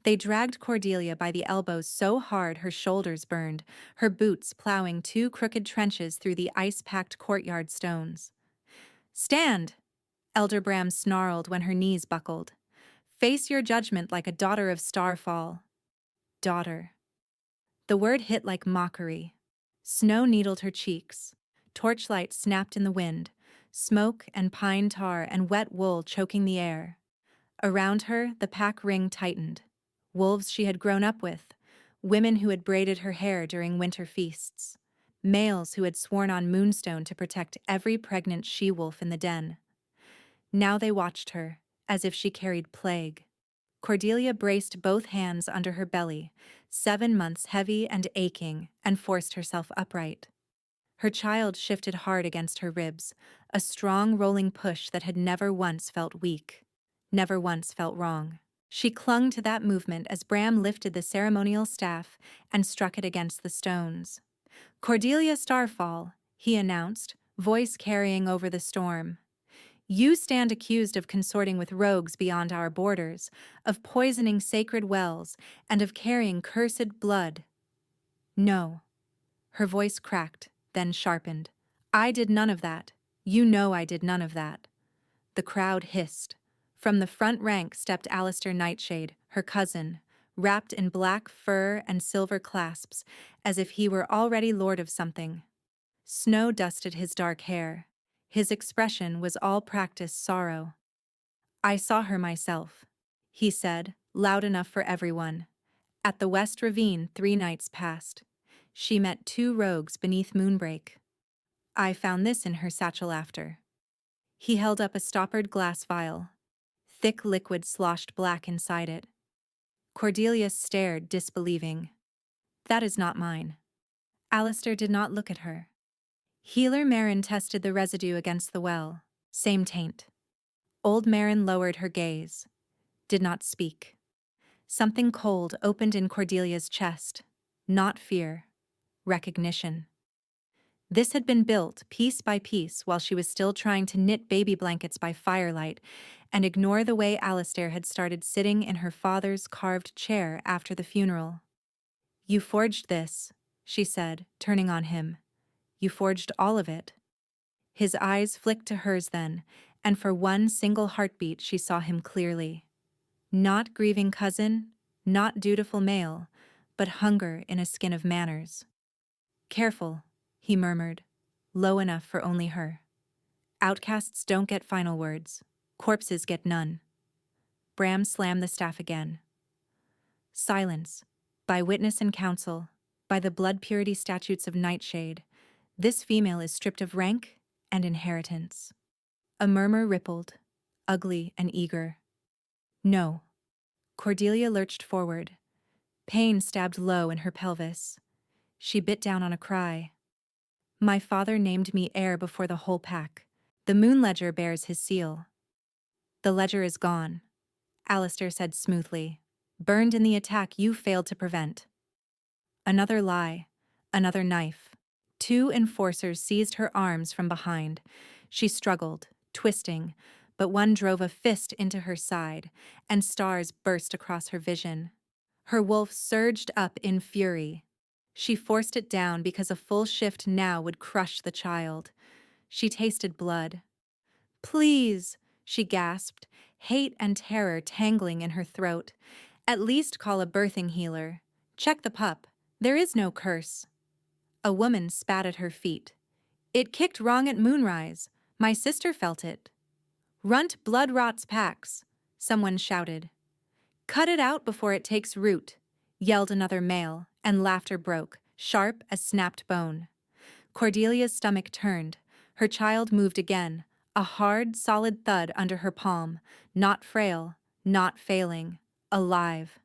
They dragged Cordelia by the elbows so hard her shoulders burned, her boots plowing two crooked trenches through the ice-packed courtyard stones. "Stand!" Elder Bram snarled when her knees buckled. "Face your judgment like a daughter of Starfall." Daughter. The word hit like mockery. Snow needled her cheeks. Torchlight snapped in the wind, smoke and pine tar and wet wool choking the air. Around her, the pack ring tightened. Wolves she had grown up with, women who had braided her hair during winter feasts, males who had sworn on Moonstone to protect every pregnant she-wolf in the den. Now they watched her, as if she carried plague. Cordelia braced both hands under her belly, 7 months heavy and aching, and forced herself upright. Her child shifted hard against her ribs, a strong rolling push that had never once felt weak, never once felt wrong. She clung to that movement as Bram lifted the ceremonial staff and struck it against the stones. "Cordelia Starfall," he announced, voice carrying over the storm. "You stand accused of consorting with rogues beyond our borders, of poisoning sacred wells, and of carrying cursed blood." "No." Her voice cracked, then sharpened. "I did none of that. You know I did none of that." The crowd hissed. From the front rank stepped Alistair Nightshade, her cousin, wrapped in black fur and silver clasps, as if he were already lord of something. Snow dusted his dark hair. His expression was all practiced sorrow. "I saw her myself," he said, loud enough for everyone. "At the West Ravine 3 nights past. She met 2 rogues beneath moonbreak. I found this in her satchel after." He held up a stoppered glass vial. Thick liquid sloshed black inside it. Cordelia stared, disbelieving. "That is not mine." Alistair did not look at her. Healer Marin tested the residue against the well. Same taint. Old Marin lowered her gaze. Did not speak. Something cold opened in Cordelia's chest. Not fear. Recognition. This had been built piece by piece while she was still trying to knit baby blankets by firelight and ignore the way Alistair had started sitting in her father's carved chair after the funeral. "You forged this," she said, turning on him. "You forged all of it." His eyes flicked to hers then, and for one single heartbeat she saw him clearly. Not grieving cousin, not dutiful male, but hunger in a skin of manners. "Careful," he murmured, low enough for only her. "Outcasts don't get final words. Corpses get none." Bram slammed the staff again. "Silence. By witness and counsel, by the blood purity statutes of Nightshade, this female is stripped of rank and inheritance." A murmur rippled, ugly and eager. "No." Cordelia lurched forward. Pain stabbed low in her pelvis. She bit down on a cry. "My father named me heir before the whole pack. The moon ledger bears his seal." "The ledger is gone," Alistair said smoothly. "Burned in the attack you failed to prevent." Another lie. Another knife. 2 enforcers seized her arms from behind. She struggled, twisting, but one drove a fist into her side, and stars burst across her vision. Her wolf surged up in fury. She forced it down because a full shift now would crush the child. She tasted blood. "Please," she gasped, hate and terror tangling in her throat. "At least call a birthing healer. Check the pup. There is no curse." A woman spat at her feet. "It kicked wrong at moonrise. My sister felt it." "Runt blood rots packs," someone shouted. "Cut it out before it takes root," yelled another male, and laughter broke, sharp as snapped bone. Cordelia's stomach turned. Her child moved again, a hard, solid thud under her palm, not frail, not failing, alive.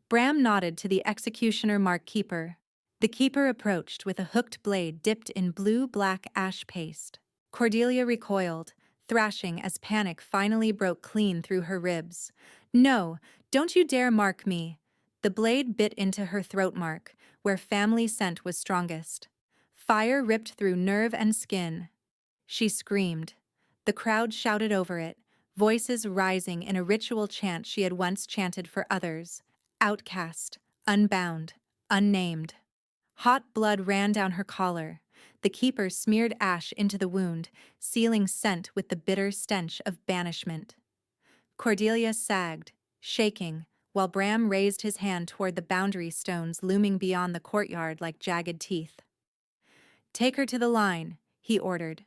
Bram nodded to the executioner mark keeper. The keeper approached with a hooked blade dipped in blue-black ash paste. Cordelia recoiled, thrashing as panic finally broke clean through her ribs. "No, don't you dare mark me." The blade bit into her throat mark, where family scent was strongest. Fire ripped through nerve and skin. She screamed. The crowd shouted over it, voices rising in a ritual chant she had once chanted for others. Outcast, unbound, unnamed. Hot blood ran down her collar. The keeper smeared ash into the wound, sealing scent with the bitter stench of banishment. Cordelia sagged, shaking, while Bram raised his hand toward the boundary stones looming beyond the courtyard like jagged teeth. "Take her to the line," he ordered.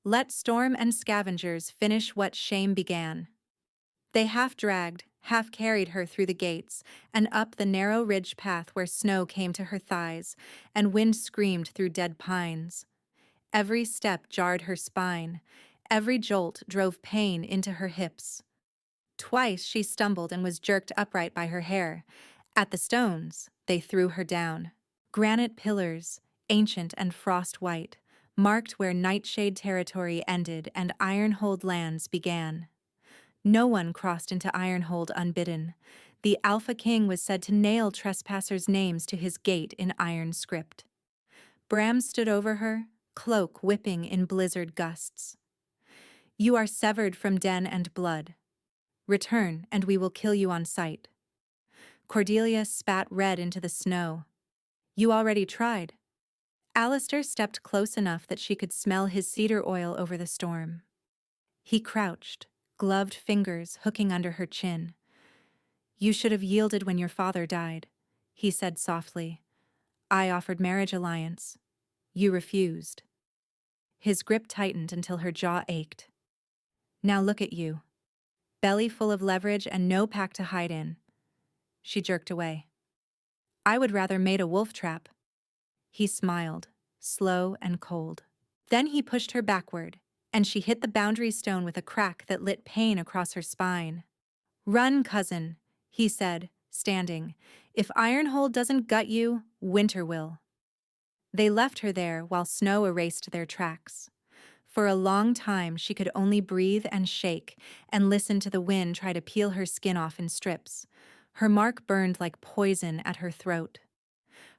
"Let Storm and scavengers finish what shame began." They half-dragged, half-carried her through the gates and up the narrow ridge path where snow came to her thighs and wind screamed through dead pines. Every step jarred her spine. Every jolt drove pain into her hips. Twice she stumbled and was jerked upright by her hair. At the stones, they threw her down. Granite pillars, ancient and frost-white, marked where Nightshade territory ended and Ironhold lands began. No one crossed into Ironhold unbidden. The Alpha King was said to nail trespassers' names to his gate in iron script. Bram stood over her, cloak whipping in blizzard gusts. "You are severed from den and blood. Return, and we will kill you on sight." Cordelia spat red into the snow. "You already tried." Alistair stepped close enough that she could smell his cedar oil over the storm. He crouched, gloved fingers hooking under her chin. "You should have yielded when your father died," he said softly. "I offered marriage alliance. You refused." His grip tightened until her jaw ached. "Now look at you. Belly full of leverage and no pack to hide in." She jerked away. "I would rather mate a wolf trap." He smiled, slow and cold. Then he pushed her backward, and she hit the boundary stone with a crack that lit pain across her spine. "Run, cousin," he said, standing. "If Ironhold doesn't gut you, winter will." They left her there while snow erased their tracks. For a long time she could only breathe and shake and listen to the wind try to peel her skin off in strips. Her mark burned like poison at her throat.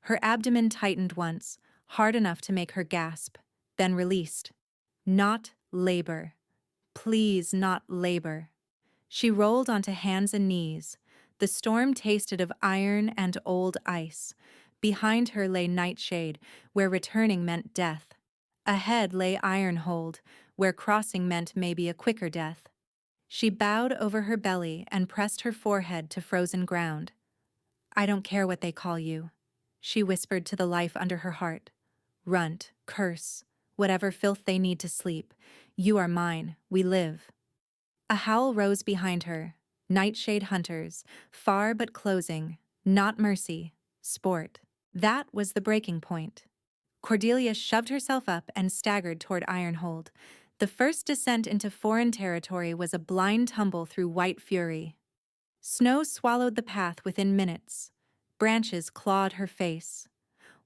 Her abdomen tightened once, hard enough to make her gasp, then released. Not labor. Please, not labor. She rolled onto hands and knees. The storm tasted of iron and old ice. Behind her lay Nightshade, where returning meant death. Ahead lay Ironhold, where crossing meant maybe a quicker death. She bowed over her belly and pressed her forehead to frozen ground. "I don't care what they call you," she whispered to the life under her heart. "Runt, curse, whatever filth they need to sleep. You are mine, we live." A howl rose behind her. Nightshade hunters, far but closing, not mercy, sport. That was the breaking point. Cordelia shoved herself up and staggered toward Ironhold. The first descent into foreign territory was a blind tumble through white fury. Snow swallowed the path within minutes. Branches clawed her face.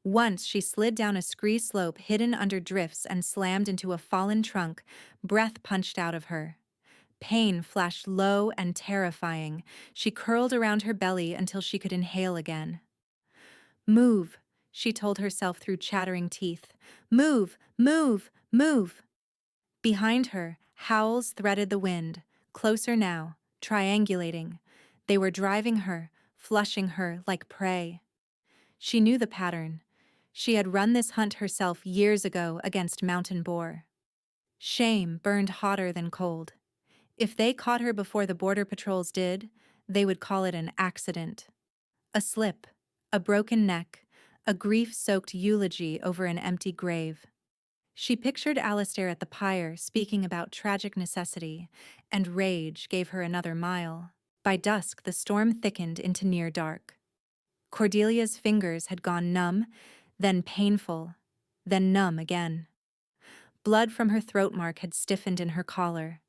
Once she slid down a scree slope hidden under drifts and slammed into a fallen trunk, breath punched out of her. Pain flashed low and terrifying. She curled around her belly until she could inhale again. "Move," she told herself through chattering teeth. "Move, move, move." Behind her, howls threaded the wind, closer now, triangulating. They were driving her, flushing her like prey. She knew the pattern. She had run this hunt herself years ago against mountain boar. Shame burned hotter than cold. If they caught her before the border patrols did, they would call it an accident. A slip, a broken neck, a grief-soaked eulogy over an empty grave. She pictured Alistair at the pyre speaking about tragic necessity, and rage gave her another mile. By dusk, the storm thickened into near dark. Cordelia's fingers had gone numb, then painful, then numb again. Blood from her throat mark had stiffened in her collar.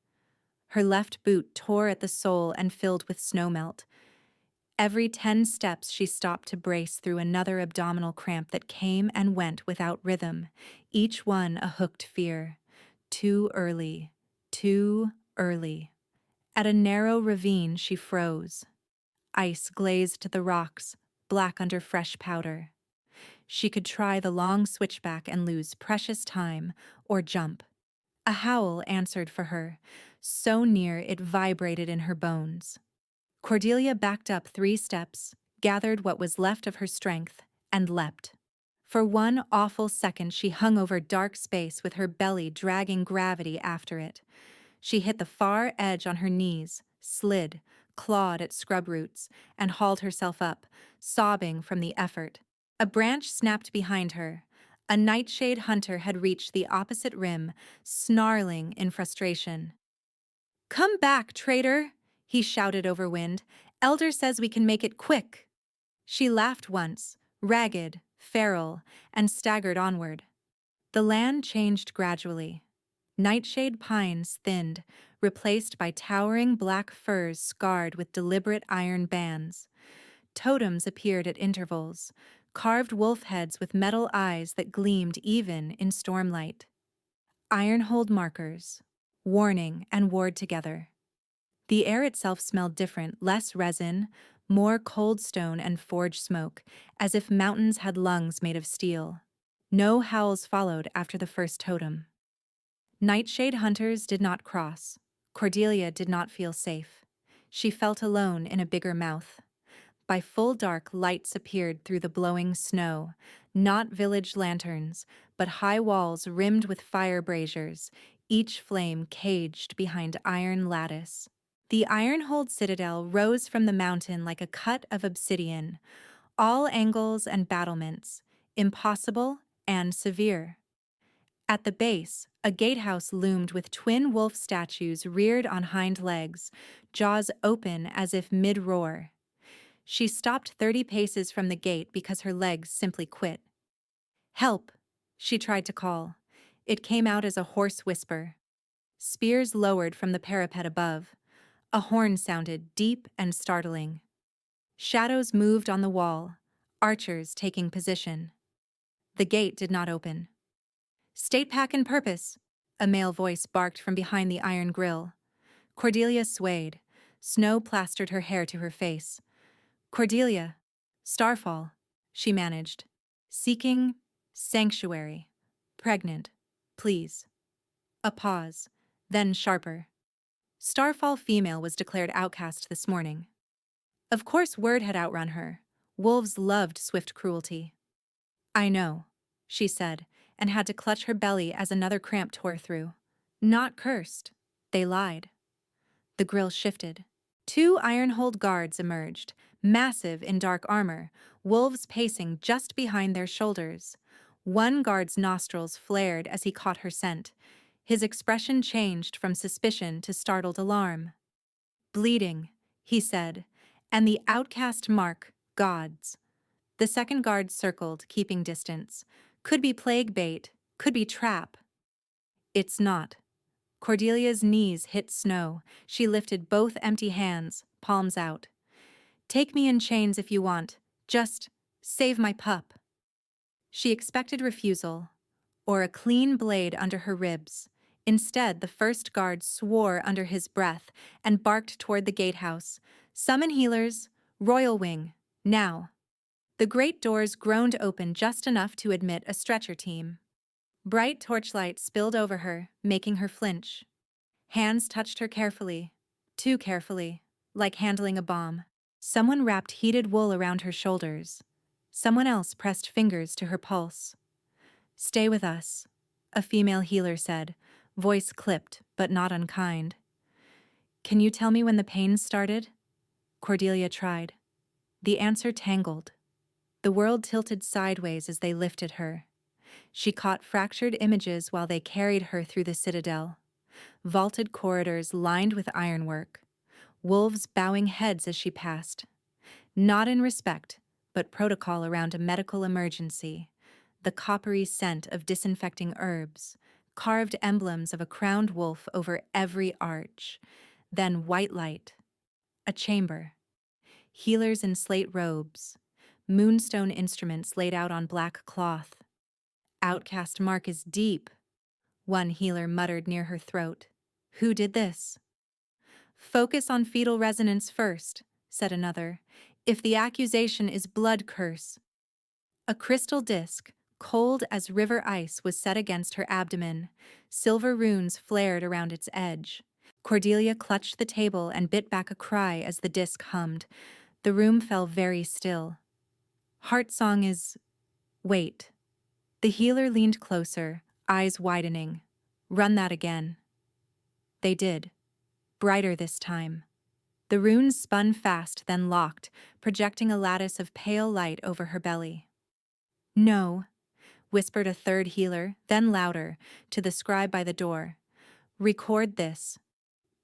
Her left boot tore at the sole and filled with snowmelt. Every 10 steps she stopped to brace through another abdominal cramp that came and went without rhythm, each one a hooked fear. Too early, too early. At a narrow ravine she froze. Ice glazed the rocks, black under fresh powder. She could try the long switchback and lose precious time, or jump. A howl answered for her, so near it vibrated in her bones. Cordelia backed up 3 steps, gathered what was left of her strength, and leapt. For one awful second she hung over dark space with her belly dragging gravity after it. She hit the far edge on her knees, slid, clawed at scrub roots, and hauled herself up, sobbing from the effort. A branch snapped behind her. A nightshade hunter had reached the opposite rim, snarling in frustration. "Come back, traitor!" he shouted over wind. "Elder says we can make it quick." She laughed once, ragged, feral, and staggered onward. The land changed gradually. Nightshade pines thinned, replaced by towering black firs scarred with deliberate iron bands. Totems appeared at intervals, carved wolf heads with metal eyes that gleamed even in stormlight. Ironhold markers, warning and ward together. The air itself smelled different, less resin, more cold stone and forge smoke, as if mountains had lungs made of steel. No howls followed after the first totem. Nightshade hunters did not cross. Cordelia did not feel safe. She felt alone in a bigger mouth. By full dark, lights appeared through the blowing snow, not village lanterns, but high walls rimmed with fire braziers, each flame caged behind iron lattice. The Ironhold citadel rose from the mountain like a cut of obsidian, all angles and battlements, impossible and severe. At the base, a gatehouse loomed with twin wolf statues reared on hind legs, jaws open as if mid-roar. She stopped 30 paces from the gate because her legs simply quit. "Help!" she tried to call. It came out as a hoarse whisper. Spears lowered from the parapet above. A horn sounded, deep and startling. Shadows moved on the wall, archers taking position. The gate did not open. "State pack and purpose," a male voice barked from behind the iron grill. Cordelia swayed. Snow plastered her hair to her face. "Cordelia, Starfall," she managed. "Seeking sanctuary. Pregnant. Please." A pause, then sharper. Starfall female was declared outcast this morning. Of course word had outrun her. Wolves loved swift cruelty. "I know," she said, and had to clutch her belly as another cramp tore through. Not cursed. They lied. The grill shifted. 2 Ironhold guards emerged, massive in dark armor, wolves pacing just behind their shoulders. One guard's nostrils flared as he caught her scent. His expression changed from suspicion to startled alarm. "Bleeding," he said, "and the outcast mark, gods." The second guard circled, keeping distance. Could be plague bait, could be trap. It's not. Cordelia's knees hit snow. She lifted both empty hands, palms out. "Take me in chains if you want. Just save my pup." She expected refusal, or a clean blade under her ribs. Instead, the first guard swore under his breath and barked toward the gatehouse. "Summon healers, Royal Wing, now." The great doors groaned open just enough to admit a stretcher team. Bright torchlight spilled over her, making her flinch. Hands touched her carefully, too carefully, like handling a bomb. Someone wrapped heated wool around her shoulders. Someone else pressed fingers to her pulse. "Stay with us," a female healer said, voice clipped but not unkind. "Can you tell me when the pain started?" Cordelia tried. The answer tangled. The world tilted sideways as they lifted her. She caught fractured images while they carried her through the citadel. Vaulted corridors lined with ironwork. Wolves bowing heads as she passed. Not in respect, but protocol around a medical emergency. The coppery scent of disinfecting herbs. Carved emblems of a crowned wolf over every arch. Then white light. A chamber. Healers in slate robes. Moonstone instruments laid out on black cloth. "Outcast mark is deep," one healer muttered near her throat. "Who did this?" "Focus on fetal resonance first," said another. "If the accusation is blood curse." A crystal disc, cold as river ice, was set against her abdomen. Silver runes flared around its edge. Cordelia clutched the table and bit back a cry as the disc hummed. The room fell very still. Heart song is... Wait. The healer leaned closer, eyes widening. Run that again. They did. Brighter this time. The runes spun fast, then locked, projecting a lattice of pale light over her belly. No, whispered a third healer, then louder, to the scribe by the door. Record this.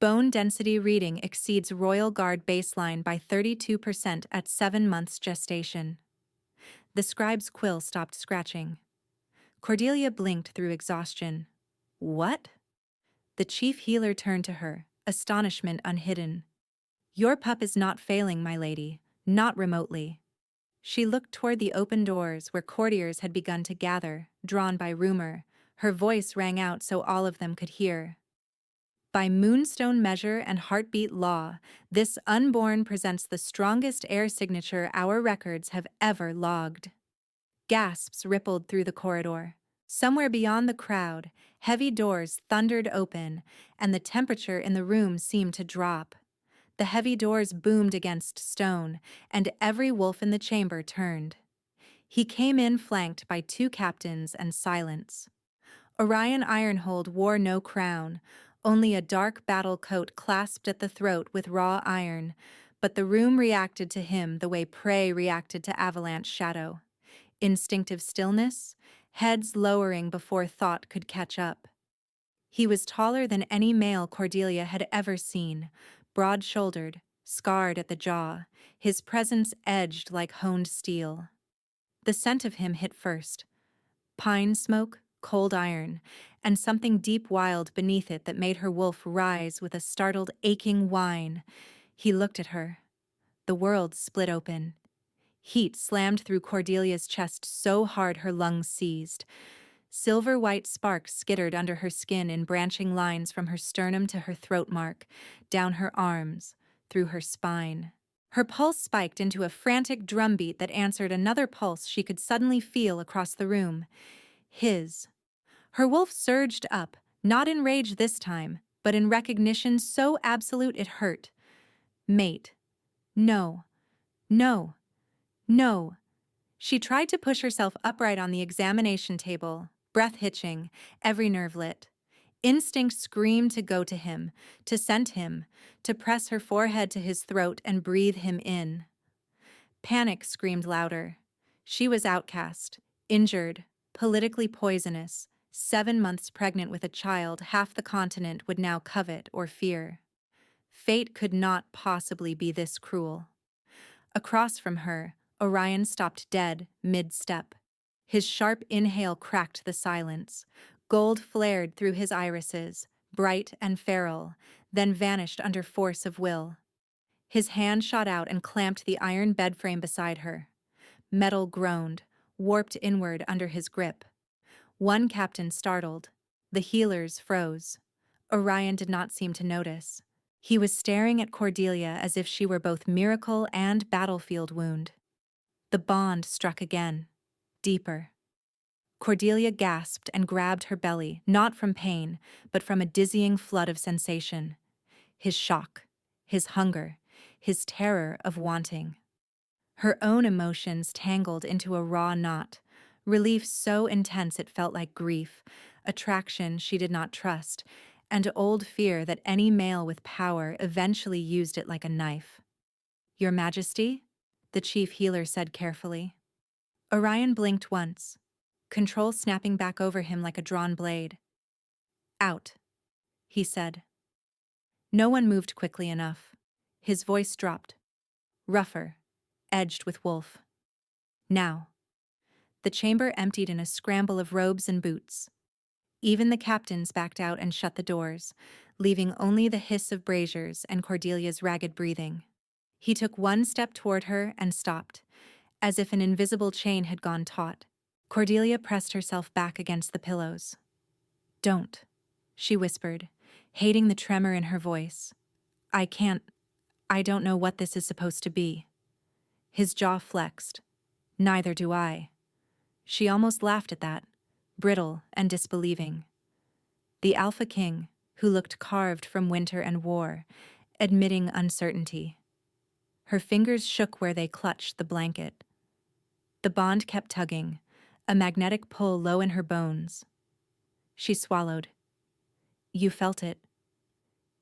Bone density reading exceeds Royal Guard baseline by 32% at 7 months gestation. The scribe's quill stopped scratching. Cordelia blinked through exhaustion. What? The chief healer turned to her, astonishment unhidden. Your pup is not failing, my lady, not remotely. She looked toward the open doors where courtiers had begun to gather, drawn by rumor. Her voice rang out so all of them could hear. By moonstone measure and heartbeat law, this unborn presents the strongest air signature our records have ever logged. Gasps rippled through the corridor. Somewhere beyond the crowd, heavy doors thundered open, and the temperature in the room seemed to drop. The heavy doors boomed against stone, and every wolf in the chamber turned. He came in flanked by 2 captains and silence. Orion Ironhold wore no crown, only a dark battle coat clasped at the throat with raw iron, but the room reacted to him the way prey reacted to avalanche shadow. Instinctive stillness, heads lowering before thought could catch up. He was taller than any male Cordelia had ever seen, broad-shouldered, scarred at the jaw, his presence edged like honed steel. The scent of him hit first. Pine smoke, cold iron, and something deep wild beneath it that made her wolf rise with a startled, aching whine. He looked at her. The world split open. Heat slammed through Cordelia's chest so hard her lungs seized. Silver-white sparks skittered under her skin in branching lines from her sternum to her throat mark, down her arms, through her spine. Her pulse spiked into a frantic drumbeat that answered another pulse she could suddenly feel across the room. His. Her wolf surged up, not in rage this time, but in recognition so absolute it hurt. Mate. No. No. No. She tried to push herself upright on the examination table, breath hitching, every nerve lit. Instinct screamed to go to him, to scent him, to press her forehead to his throat and breathe him in. Panic screamed louder. She was outcast, injured, politically poisonous, 7 months pregnant with a child half the continent would now covet or fear. Fate could not possibly be this cruel. Across from her, Orion stopped dead, mid-step. His sharp inhale cracked the silence. Gold flared through his irises, bright and feral, then vanished under force of will. His hand shot out and clamped the iron bedframe beside her. Metal groaned, warped inward under his grip. One captain startled. The healers froze. Orion did not seem to notice. He was staring at Cordelia as if she were both miracle and battlefield wound. The bond struck again, deeper. Cordelia gasped and grabbed her belly, not from pain, but from a dizzying flood of sensation. His shock, his hunger, his terror of wanting. Her own emotions tangled into a raw knot, relief so intense it felt like grief, attraction she did not trust, and old fear that any male with power eventually used it like a knife. Your Majesty? The chief healer said carefully. Orion blinked once, control snapping back over him like a drawn blade. Out, he said. No one moved quickly enough. His voice dropped, rougher, edged with wolf. Now. The chamber emptied in a scramble of robes and boots. Even the captains backed out and shut the doors, leaving only the hiss of braziers and Cordelia's ragged breathing. He took one step toward her and stopped, as if an invisible chain had gone taut. Cordelia pressed herself back against the pillows. Don't, she whispered, hating the tremor in her voice. I don't know what this is supposed to be. His jaw flexed. Neither do I. She almost laughed at that, brittle and disbelieving. The Alpha King, who looked carved from winter and war, admitting uncertainty. Her fingers shook where they clutched the blanket. The bond kept tugging, a magnetic pull low in her bones. She swallowed. You felt it.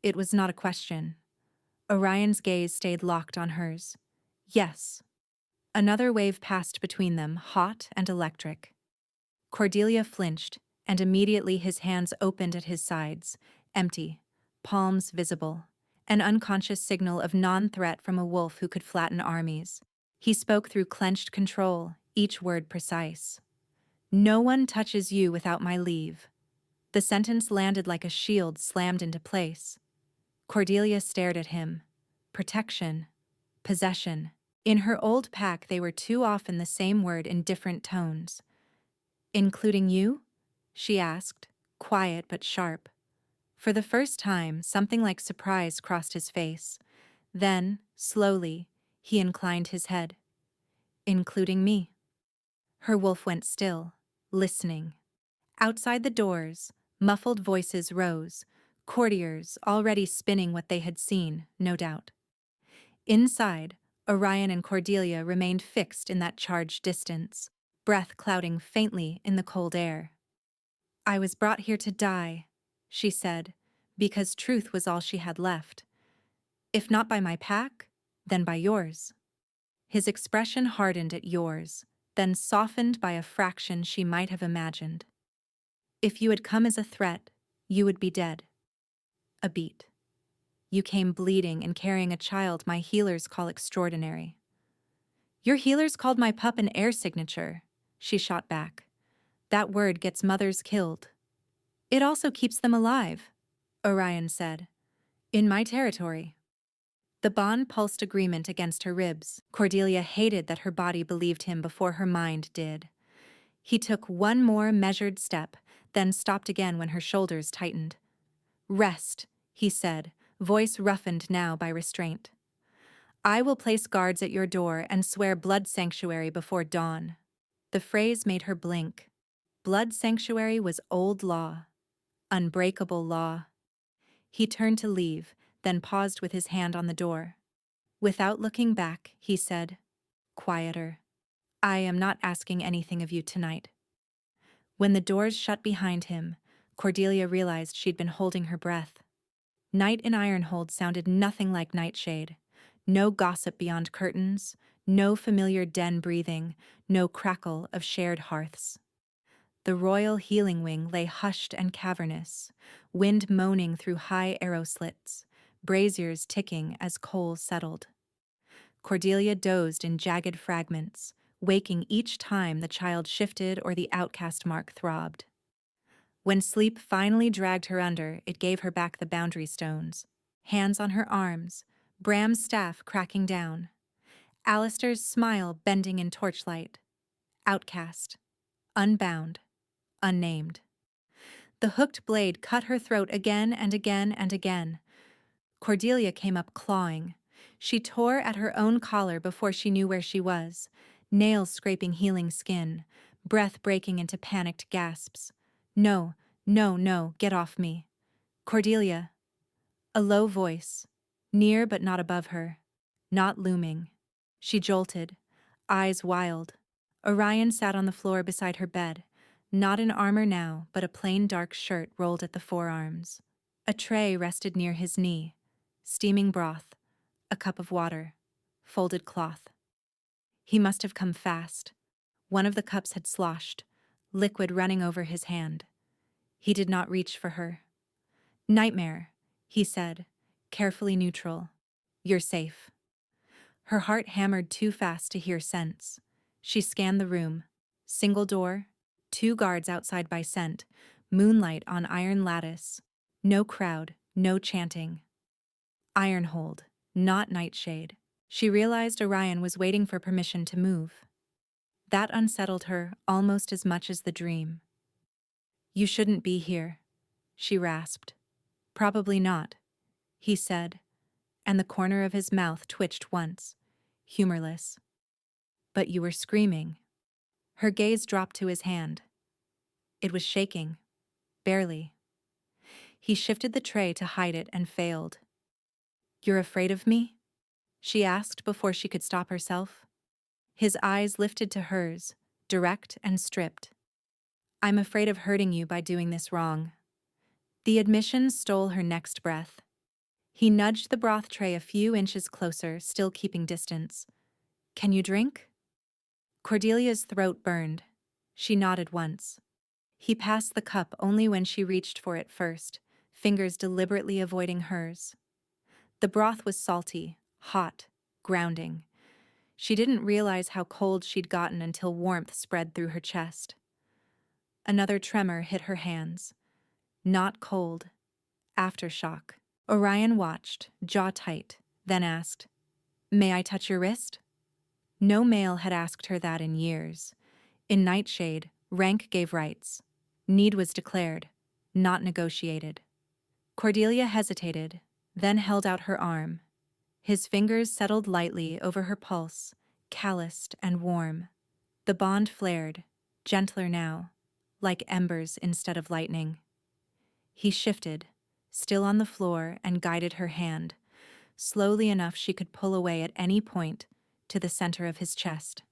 It was not a question. Orion's gaze stayed locked on hers. Yes. Another wave passed between them, hot and electric. Cordelia flinched, and immediately his hands opened at his sides, empty, palms visible, an unconscious signal of non-threat from a wolf who could flatten armies. He spoke through clenched control, each word precise. No one touches you without my leave. The sentence landed like a shield slammed into place. Cordelia stared at him. Protection. Possession. In her old pack, they were too often the same word in different tones. Including you? She asked, quiet but sharp. For the first time, something like surprise crossed his face. Then, slowly, he inclined his head. Including me. Her wolf went still, listening. Outside the doors, muffled voices rose, courtiers already spinning what they had seen, no doubt. Inside, Orion and Cordelia remained fixed in that charged distance, breath clouding faintly in the cold air. I was brought here to die, she said, because truth was all she had left. If not by my pack, then by yours. His expression hardened at yours, then softened by a fraction she might have imagined. If you had come as a threat, you would be dead. A beat. You came bleeding and carrying a child my healers call extraordinary. Your healers called my pup an air signature, she shot back. That word gets mothers killed. It also keeps them alive, Orion said. In my territory. The bond pulsed agreement against her ribs. Cordelia hated that her body believed him before her mind did. He took one more measured step, then stopped again when her shoulders tightened. Rest, he said, voice roughened now by restraint. I will place guards at your door and swear blood sanctuary before dawn. The phrase made her blink. Blood sanctuary was old law. Unbreakable law. He turned to leave, then paused with his hand on the door. Without looking back, he said, quieter, I am not asking anything of you tonight. When the doors shut behind him, Cordelia realized she'd been holding her breath. Night in Ironhold sounded nothing like Nightshade. No gossip beyond curtains, no familiar den breathing, no crackle of shared hearths. The royal healing wing lay hushed and cavernous, wind moaning through high arrow slits, braziers ticking as coals settled. Cordelia dozed in jagged fragments, waking each time the child shifted or the outcast mark throbbed. When sleep finally dragged her under, it gave her back the boundary stones. Hands on her arms, Bram's staff cracking down. Alistair's smile bending in torchlight. Outcast. Unbound. Unnamed. The hooked blade cut her throat again and again and again. Cordelia came up clawing. She tore at her own collar before she knew where she was, nails scraping healing skin, breath breaking into panicked gasps. No, no, no, get off me. Cordelia. A low voice, near but not above her, not looming. She jolted, eyes wild. Orion sat on the floor beside her bed, not in armor now, but a plain dark shirt rolled at the forearms. A tray rested near his knee, steaming broth, a cup of water, folded cloth. He must have come fast. One of the cups had sloshed, liquid running over his hand. He did not reach for her. Nightmare, he said, carefully neutral. You're safe. Her heart hammered too fast to hear sense. She scanned the room. Single door, 2 guards outside by scent, moonlight on iron lattice. No crowd, no chanting. Ironhold, not Nightshade. She realized Orion was waiting for permission to move. That unsettled her almost as much as the dream. You shouldn't be here, she rasped. Probably not, he said, and the corner of his mouth twitched once, humorless. But you were screaming. Her gaze dropped to his hand. It was shaking, barely. He shifted the tray to hide it and failed. You're afraid of me? she asked before she could stop herself. His eyes lifted to hers, direct and stripped. I'm afraid of hurting you by doing this wrong. The admission stole her next breath. He nudged the broth tray a few inches closer, still keeping distance. Can you drink? Cordelia's throat burned. She nodded once. He passed the cup only when she reached for it first, fingers deliberately avoiding hers. The broth was salty, hot, grounding. She didn't realize how cold she'd gotten until warmth spread through her chest. Another tremor hit her hands. Not cold. Aftershock. Orion watched, jaw tight, then asked, May I touch your wrist? No male had asked her that in years. In Nightshade, rank gave rights. Need was declared, not negotiated. Cordelia hesitated, then held out her arm. His fingers settled lightly over her pulse, calloused and warm. The bond flared, gentler now, like embers instead of lightning. He shifted, still on the floor, and guided her hand, slowly enough she could pull away at any point, to the center of his chest.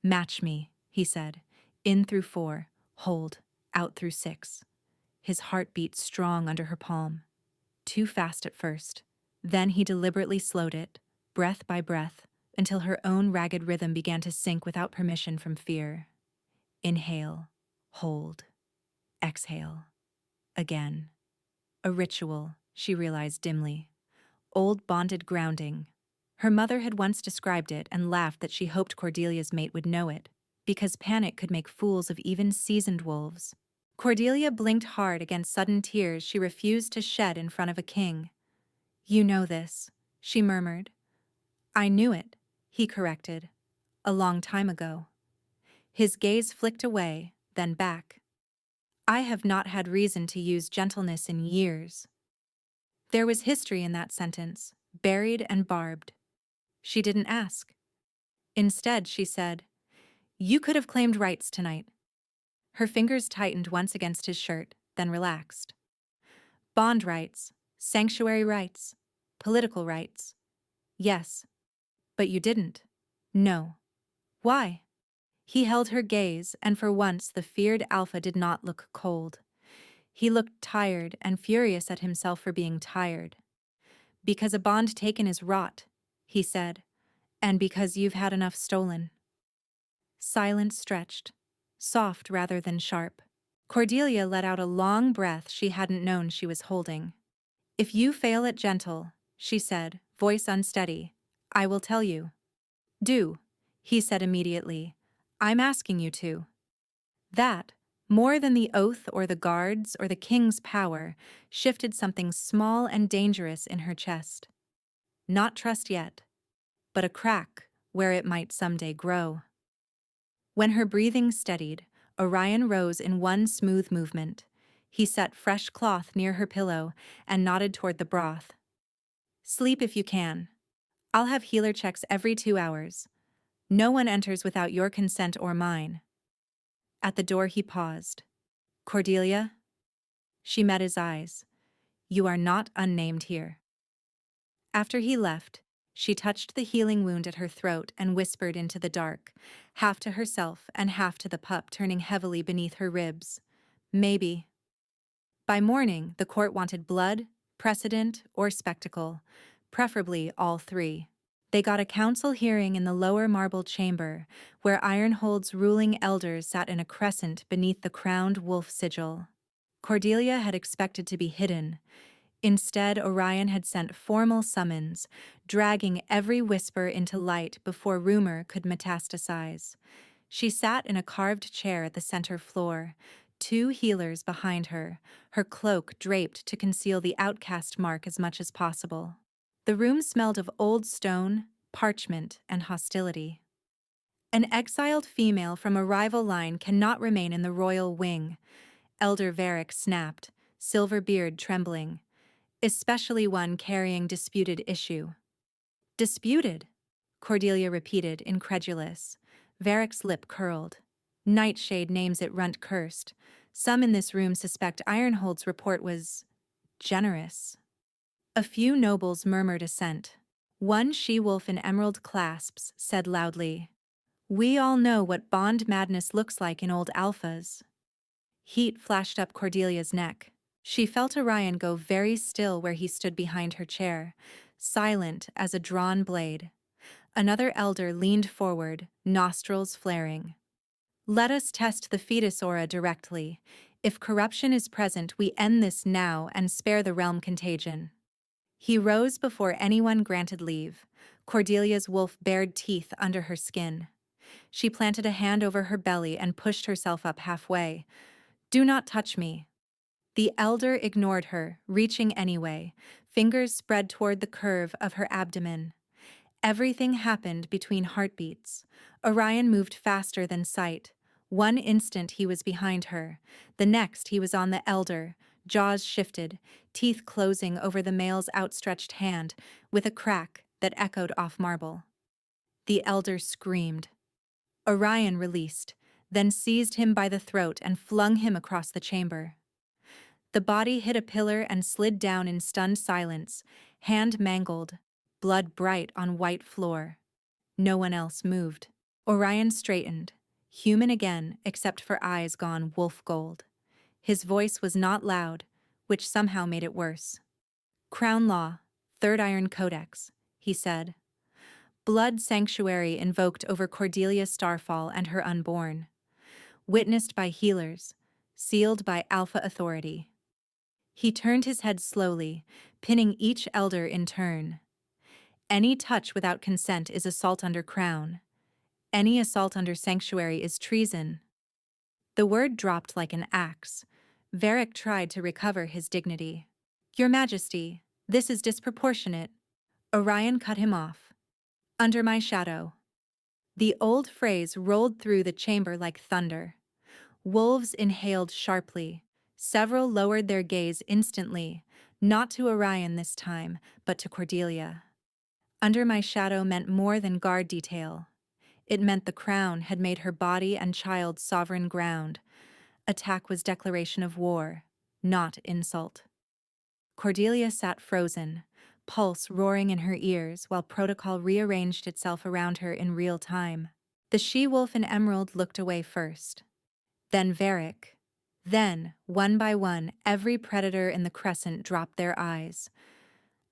Match me, he said, in through 4, hold, out through 6. His heart beat strong under her palm. Too fast at first. Then he deliberately slowed it, breath by breath, until her own ragged rhythm began to sync without permission from fear. Inhale, hold, exhale. Again. A ritual, she realized dimly. Old bonded grounding. Her mother had once described it and laughed that she hoped Cordelia's mate would know it, because panic could make fools of even seasoned wolves. Cordelia blinked hard against sudden tears she refused to shed in front of a king. You know this, she murmured. I knew it, he corrected. A long time ago. His gaze flicked away, then back. I have not had reason to use gentleness in years. There was history in that sentence, buried and barbed. She didn't ask. Instead, she said, You could have claimed rights tonight. Her fingers tightened once against his shirt, then relaxed. Bond rights, sanctuary rights, political rights. Yes, but you didn't. No. Why? He held her gaze, and for once the feared alpha did not look cold. He looked tired and furious at himself for being tired. Because a bond taken is rot, he said, and because you've had enough stolen. Silence stretched, soft rather than sharp. Cordelia let out a long breath she hadn't known she was holding. If you fail at gentle, she said, voice unsteady, I will tell you. Do, he said immediately. I'm asking you to. That, more than the oath or the guards or the king's power, shifted something small and dangerous in her chest. Not trust yet, but a crack where it might someday grow. When her breathing steadied, Orion rose in one smooth movement. He set fresh cloth near her pillow and nodded toward the broth. Sleep if you can. I'll have healer checks every 2 hours. No one enters without your consent or mine. At the door he paused. Cordelia? She met his eyes. You are not unnamed here. After he left, she touched the healing wound at her throat and whispered into the dark, half to herself and half to the pup turning heavily beneath her ribs. Maybe. By morning, the court wanted blood, precedent, or spectacle, preferably all 3. They got a council hearing in the lower marble chamber, where Ironhold's ruling elders sat in a crescent beneath the crowned wolf sigil. Cordelia had expected to be hidden. Instead, Orion had sent formal summons, dragging every whisper into light before rumor could metastasize. She sat in a carved chair at the center floor, 2 healers behind her, her cloak draped to conceal the outcast mark as much as possible. The room smelled of old stone, parchment, and hostility. An exiled female from a rival line cannot remain in the royal wing, Elder Varric snapped, silver beard trembling, especially one carrying disputed issue. Disputed? Cordelia repeated, incredulous. Varric's lip curled. Nightshade names it Runt cursed. Some in this room suspect Ironhold's report was generous. A few nobles murmured assent. One she-wolf in emerald clasps said loudly, "We all know what bond madness looks like in old alphas." Heat flashed up Cordelia's neck. She felt Orion go very still where he stood behind her chair, silent as a drawn blade. Another elder leaned forward, nostrils flaring. "Let us test the fetus aura directly. If corruption is present, we end this now and spare the realm contagion." He rose before anyone granted leave. Cordelia's wolf bared teeth under her skin. She planted a hand over her belly and pushed herself up halfway. "Do not touch me." The elder ignored her, reaching anyway, fingers spread toward the curve of her abdomen. Everything happened between heartbeats. Orion moved faster than sight. One instant he was behind her. The next he was on the elder, jaws shifted, teeth closing over the male's outstretched hand, with a crack that echoed off marble. The elder screamed. Orion released, then seized him by the throat and flung him across the chamber. The body hit a pillar and slid down in stunned silence, hand mangled, blood bright on white floor. No one else moved. Orion straightened, human again except for eyes gone wolf gold. His voice was not loud, which somehow made it worse. "Crown Law, Third Iron Codex," he said. "Blood sanctuary invoked over Cordelia Starfall and her unborn. Witnessed by healers, sealed by Alpha Authority." He turned his head slowly, pinning each elder in turn. "Any touch without consent is assault under crown. Any assault under sanctuary is treason." The word dropped like an axe. Varric tried to recover his dignity. "Your Majesty, this is disproportionate." Orion cut him off. "Under my shadow." The old phrase rolled through the chamber like thunder. Wolves inhaled sharply. Several lowered their gaze instantly, not to Orion this time, but to Cordelia. Under my shadow meant more than guard detail. It meant the crown had made her body and child sovereign ground. Attack was declaration of war, not insult. Cordelia sat frozen, pulse roaring in her ears while protocol rearranged itself around her in real time. The she-wolf in emerald looked away first. Then Varric. Then, one by one, every predator in the crescent dropped their eyes.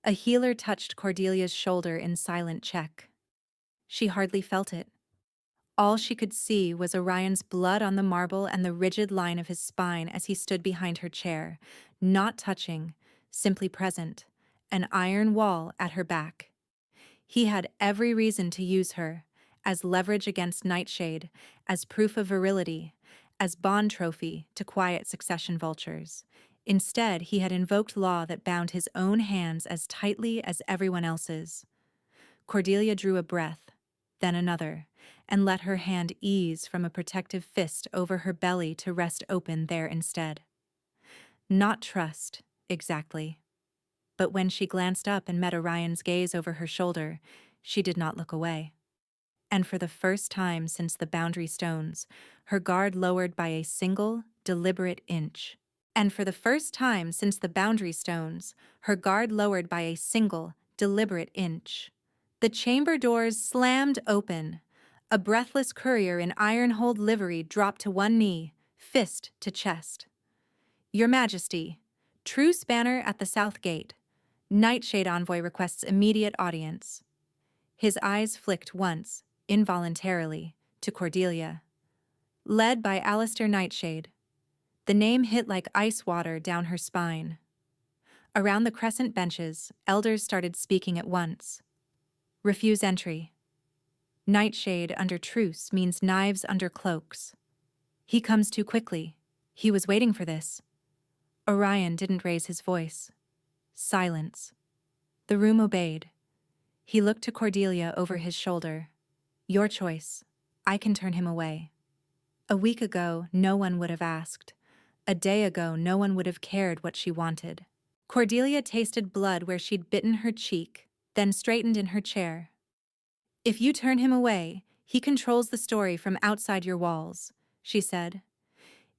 A healer touched Cordelia's shoulder in silent check. She hardly felt it. All she could see was Orion's blood on the marble and the rigid line of his spine as he stood behind her chair, not touching, simply present, an iron wall at her back. He had every reason to use her, as leverage against Nightshade, as proof of virility, as bond trophy to quiet succession vultures. Instead, he had invoked law that bound his own hands as tightly as everyone else's. Cordelia drew a breath, then another, and let her hand ease from a protective fist over her belly to rest open there instead. Not trust, exactly. But when she glanced up and met Orion's gaze over her shoulder, she did not look away. And for the first time since the boundary stones, her guard lowered by a single, deliberate inch. And for the first time since the boundary stones, her guard lowered by a single, deliberate inch. The chamber doors slammed open. A breathless courier in iron-hulled livery dropped to one knee, fist to chest. "Your Majesty, truce banner at the south gate. Nightshade envoy requests immediate audience." His eyes flicked once, involuntarily, to Cordelia. "Led by Alistair Nightshade." The name hit like ice water down her spine. Around the crescent benches, elders started speaking at once. "Refuse entry." Nightshade under truce means knives under cloaks. "He comes too quickly. He was waiting for this." Orion didn't raise his voice. Silence. The room obeyed. He looked to Cordelia over his shoulder. "Your choice. I can turn him away." A week ago, no one would have asked. A day ago, no one would have cared what she wanted. Cordelia tasted blood where she'd bitten her cheek, then straightened in her chair. "If you turn him away, he controls the story from outside your walls," she said.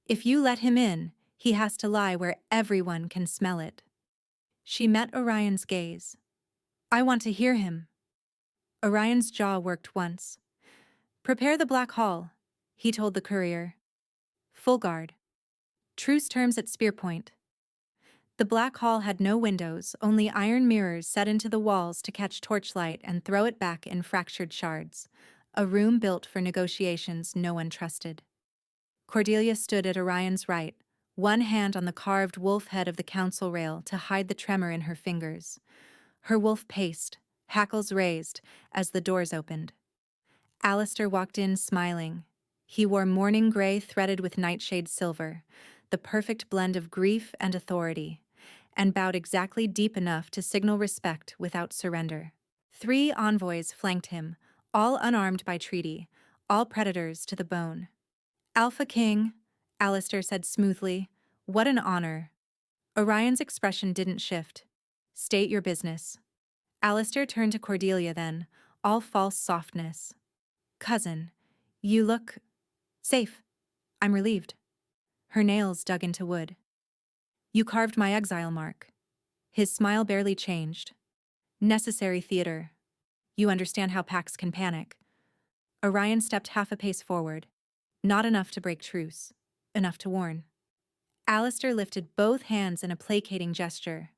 "If you let him in, he has to lie where everyone can smell it." She met Orion's gaze. "I want to hear him." Orion's jaw worked once. Prepare the Black Hall, he told the courier. Full guard. Truce terms at spear point. The Black Hall had no windows, only iron mirrors set into the walls to catch torchlight and throw it back in fractured shards. A room built for negotiations no one trusted. Cordelia stood at Orion's right, one hand on the carved wolf head of the council rail to hide the tremor in her fingers. Her wolf paced, hackles raised, as the doors opened. Alistair walked in smiling. He wore mourning gray threaded with nightshade silver, the perfect blend of grief and authority, and bowed exactly deep enough to signal respect without surrender. 3 envoys flanked him, all unarmed by treaty, all predators to the bone. Alpha King, Alistair said smoothly, what an honor. Orion's expression didn't shift. State your business. Alistair turned to Cordelia then, all false softness. Cousin, you look safe. I'm relieved. Her nails dug into wood. You carved my exile mark. His smile barely changed. Necessary theater. You understand how packs can panic. Orion stepped half a pace forward. Not enough to break truce. Enough to warn. Alistair lifted both hands in a placating gesture.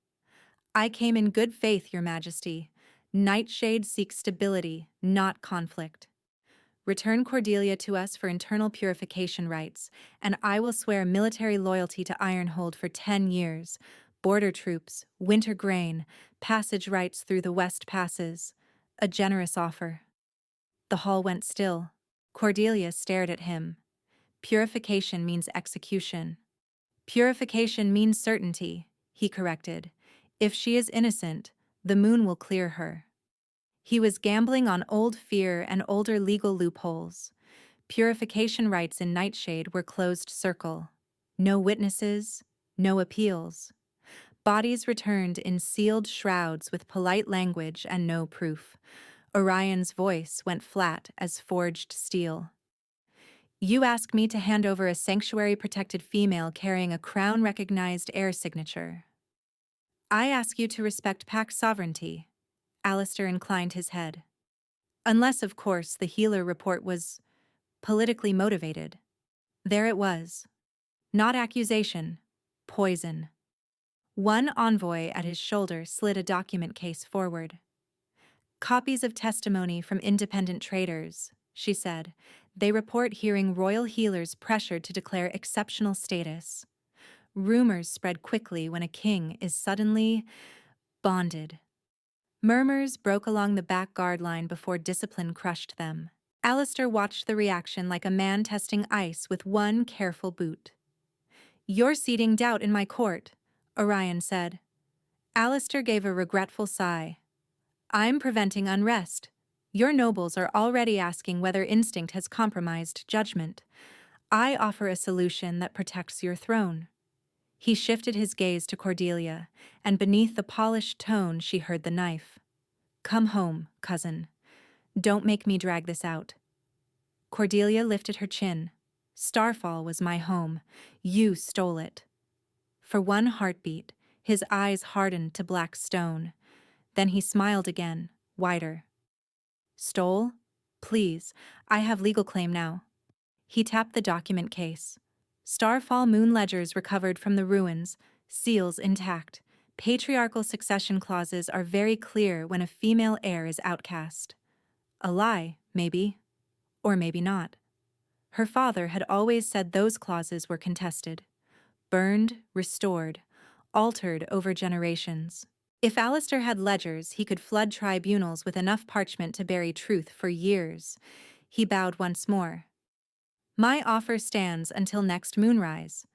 I came in good faith, Your Majesty. Nightshade seeks stability, not conflict. Return Cordelia to us for internal purification rites, and I will swear military loyalty to Ironhold for 10 years. Border troops, winter grain, passage rights through the West Passes. A generous offer. The hall went still. Cordelia stared at him. Purification means execution. Purification means certainty, he corrected. If she is innocent, the moon will clear her. He was gambling on old fear and older legal loopholes. Purification rites in Nightshade were closed circle. No witnesses, no appeals. Bodies returned in sealed shrouds with polite language and no proof. Orion's voice went flat as forged steel. You ask me to hand over a sanctuary-protected female carrying a crown-recognized heir signature. I ask you to respect Pax sovereignty. Alistair inclined his head. Unless, of course, the healer report was politically motivated. There it was. Not accusation, poison. One envoy at his shoulder slid a document case forward. Copies of testimony from independent traders, she said. They report hearing royal healers pressured to declare exceptional status. Rumors spread quickly when a king is suddenly bonded. Murmurs broke along the back guard line before discipline crushed them. Alistair watched the reaction like a man testing ice with one careful boot. You're seeding doubt in my court, Orion said. Alistair gave a regretful sigh. I'm preventing unrest. Your nobles are already asking whether instinct has compromised judgment. I offer a solution that protects your throne. He shifted his gaze to Cordelia, and beneath the polished tone she heard the knife. Come home, cousin. Don't make me drag this out. Cordelia lifted her chin. Starfall was my home. You stole it. For one heartbeat, his eyes hardened to black stone. Then he smiled again, wider. Stole? Please, I have legal claim now. He tapped the document case. Starfall moon ledgers recovered from the ruins, seals intact. Patriarchal succession clauses are very clear when a female heir is outcast. A lie, maybe. Or maybe not. Her father had always said those clauses were contested. Burned, restored, altered over generations. If Alistair had ledgers, he could flood tribunals with enough parchment to bury truth for years. He bowed once more. My offer stands until next moonrise.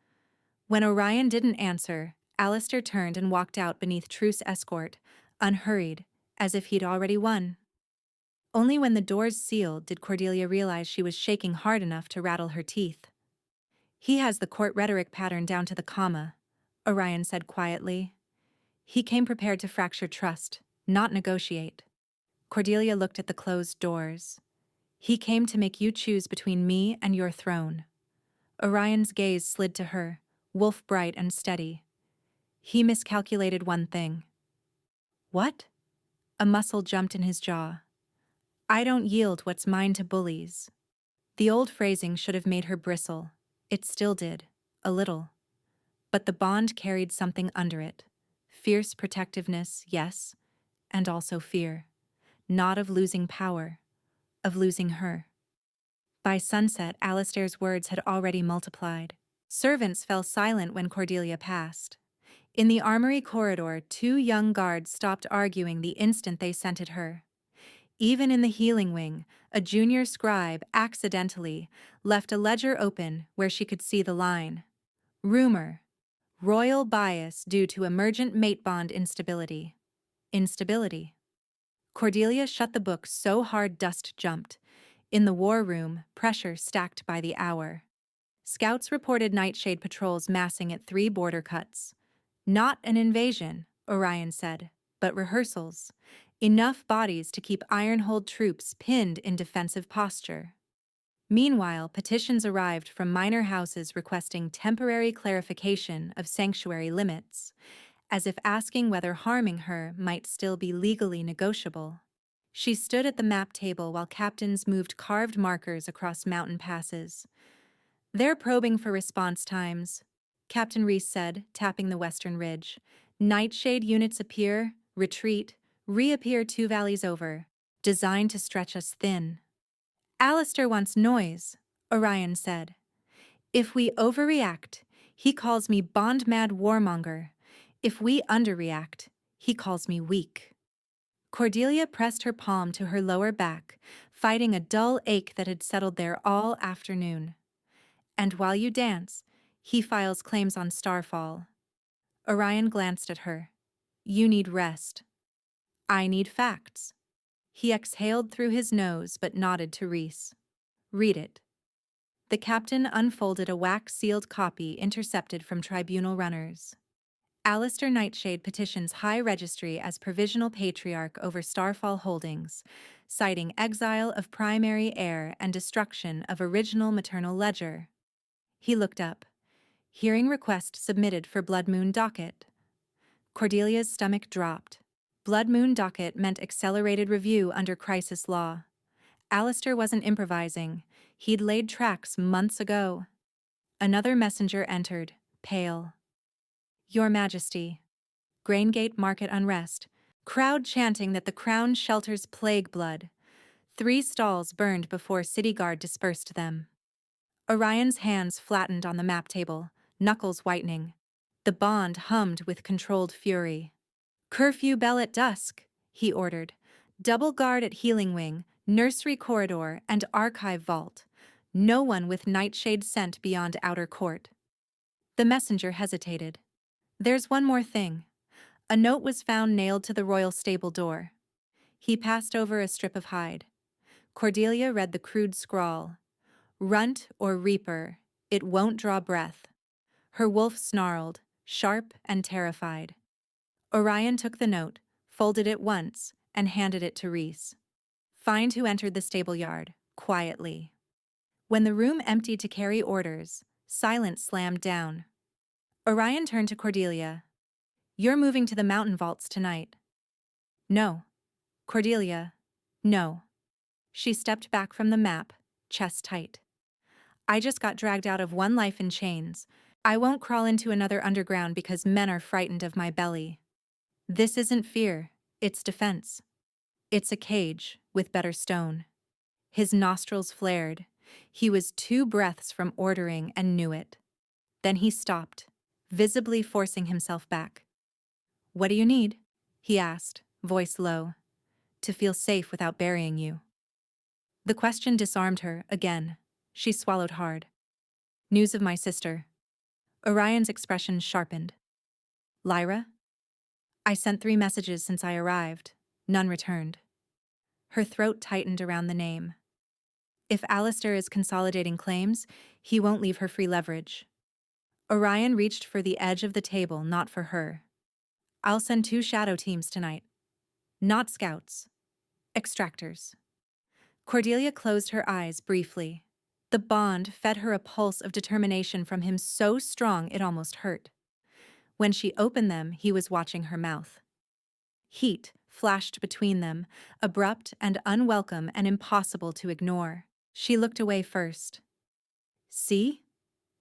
When Orion didn't answer, Alistair turned and walked out beneath truce escort, unhurried, as if he'd already won. Only when the doors sealed did Cordelia realize she was shaking hard enough to rattle her teeth. He has the court rhetoric pattern down to the comma, Orion said quietly. He came prepared to fracture trust, not negotiate. Cordelia looked at the closed doors. He came to make you choose between me and your throne. Orion's gaze slid to her, wolf bright and steady. He miscalculated one thing. What? A muscle jumped in his jaw. I don't yield what's mine to bullies. The old phrasing should have made her bristle. It still did. A little. But the bond carried something under it. Fierce protectiveness, yes, and also fear. Not of losing power, of losing her. By sunset, Alistair's words had already multiplied. Servants fell silent when Cordelia passed. In the armory corridor, 2 young guards stopped arguing the instant they scented her. Even in the healing wing, a junior scribe accidentally left a ledger open where she could see the line. Rumor. Royal bias due to emergent mate bond instability. Instability. Cordelia shut the book so hard dust jumped. In the war room, pressure stacked by the hour. Scouts reported nightshade patrols massing at 3 border cuts. Not an invasion, Orion said, but rehearsals. Enough bodies to keep Ironhold troops pinned in defensive posture. Meanwhile, petitions arrived from minor houses requesting temporary clarification of sanctuary limits, as if asking whether harming her might still be legally negotiable. She stood at the map table while captains moved carved markers across mountain passes. They're probing for response times, Captain Reese said, tapping the western ridge. Nightshade units appear, retreat, reappear 2 valleys over, designed to stretch us thin. Alistair wants noise, Orion said. If we overreact, he calls me bond-mad warmonger. If we underreact, he calls me weak. Cordelia pressed her palm to her lower back, fighting a dull ache that had settled there all afternoon. And while you dance, he files claims on Starfall. Orion glanced at her. You need rest. I need facts. He exhaled through his nose but nodded to Reese. Read it. The captain unfolded a wax-sealed copy intercepted from tribunal runners. Alistair Nightshade petitions High Registry as provisional patriarch over Starfall Holdings, citing exile of primary heir and destruction of original maternal ledger. He looked up. Hearing request submitted for Blood Moon docket. Cordelia's stomach dropped. Blood Moon docket meant accelerated review under crisis law. Alistair wasn't improvising. He'd laid tracks months ago. Another messenger entered, pale. Your Majesty. Graingate market unrest. Crowd chanting that the crown shelters plague blood. 3 stalls burned before city guard dispersed them. Orion's hands flattened on the map table, knuckles whitening. The bond hummed with controlled fury. Curfew bell at dusk, he ordered. Double guard at healing wing, nursery corridor, and archive vault. No one with nightshade scent beyond outer court. The messenger hesitated. There's one more thing. A note was found nailed to the royal stable door. He passed over a strip of hide. Cordelia read the crude scrawl. Runt or reaper, it won't draw breath. Her wolf snarled, sharp and terrified. Orion took the note, folded it once, and handed it to Reese. Find who entered the stable yard, quietly. When the room emptied to carry orders, silence slammed down. Orion turned to Cordelia. You're moving to the mountain vaults tonight. No. Cordelia. No. She stepped back from the map, chest tight. I just got dragged out of one life in chains. I won't crawl into another underground because men are frightened of my belly. This isn't fear, it's defense. It's a cage, with better stone. His nostrils flared. He was 2 breaths from ordering and knew it. Then he stopped, visibly forcing himself back. What do you need? He asked, voice low. To feel safe without burying you. The question disarmed her, again. She swallowed hard. News of my sister. Orion's expression sharpened. Lyra? I sent 3 messages since I arrived. None returned. Her throat tightened around the name. If Alistair is consolidating claims, he won't leave her free leverage. Orion reached for the edge of the table, not for her. I'll send 2 shadow teams tonight. Not scouts. Extractors. Cordelia closed her eyes briefly. The bond fed her a pulse of determination from him so strong it almost hurt. When she opened them, he was watching her mouth. Heat flashed between them, abrupt and unwelcome and impossible to ignore. She looked away first. "See?"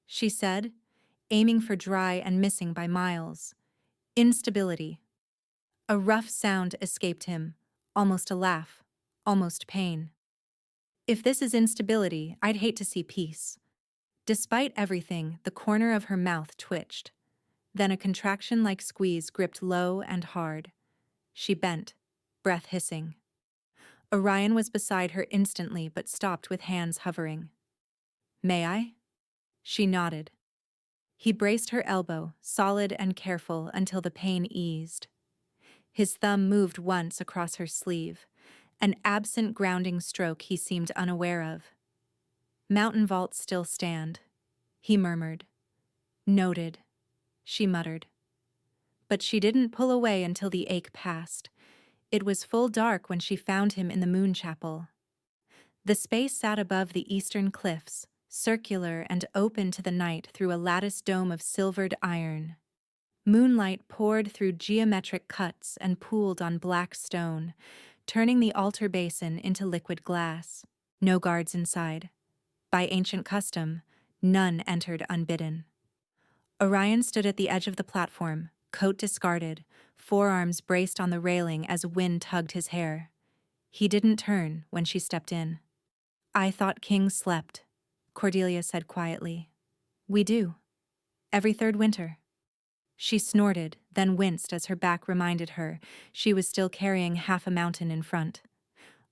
she said, aiming for dry and missing by miles. "Instability." A rough sound escaped him, almost a laugh, almost pain. "If this is instability, I'd hate to see peace." Despite everything, the corner of her mouth twitched. Then a contraction-like squeeze gripped low and hard. She bent, breath hissing. Orion was beside her instantly but stopped with hands hovering. "May I?" She nodded. He braced her elbow, solid and careful, until the pain eased. His thumb moved once across her sleeve, an absent grounding stroke he seemed unaware of. "Mountain vaults still stand," he murmured. "Noted," she muttered. But she didn't pull away until the ache passed. It was full dark when she found him in the moon chapel. The space sat above the eastern cliffs, circular and open to the night through a lattice dome of silvered iron. Moonlight poured through geometric cuts and pooled on black stone, turning the altar basin into liquid glass. No guards inside. By ancient custom, none entered unbidden. Orion stood at the edge of the platform, coat discarded, forearms braced on the railing as wind tugged his hair. He didn't turn when she stepped in. "I thought kings slept," Cordelia said quietly. "We do. Every third winter." She snorted, then winced as her back reminded her she was still carrying half a mountain in front.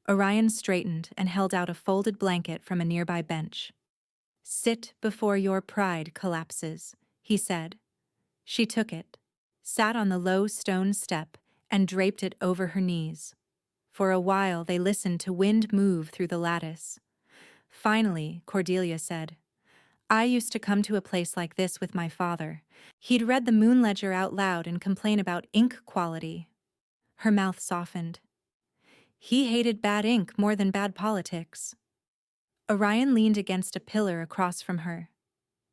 Orion straightened and held out a folded blanket from a nearby bench. "Sit before your pride collapses," he said. She took it, sat on the low stone step, and draped it over her knees. For a while they listened to wind move through the lattice. Finally, Cordelia said, "I used to come to a place like this with my father. He'd read the moon ledger out loud and complain about ink quality." Her mouth softened. "He hated bad ink more than bad politics." Orion leaned against a pillar across from her.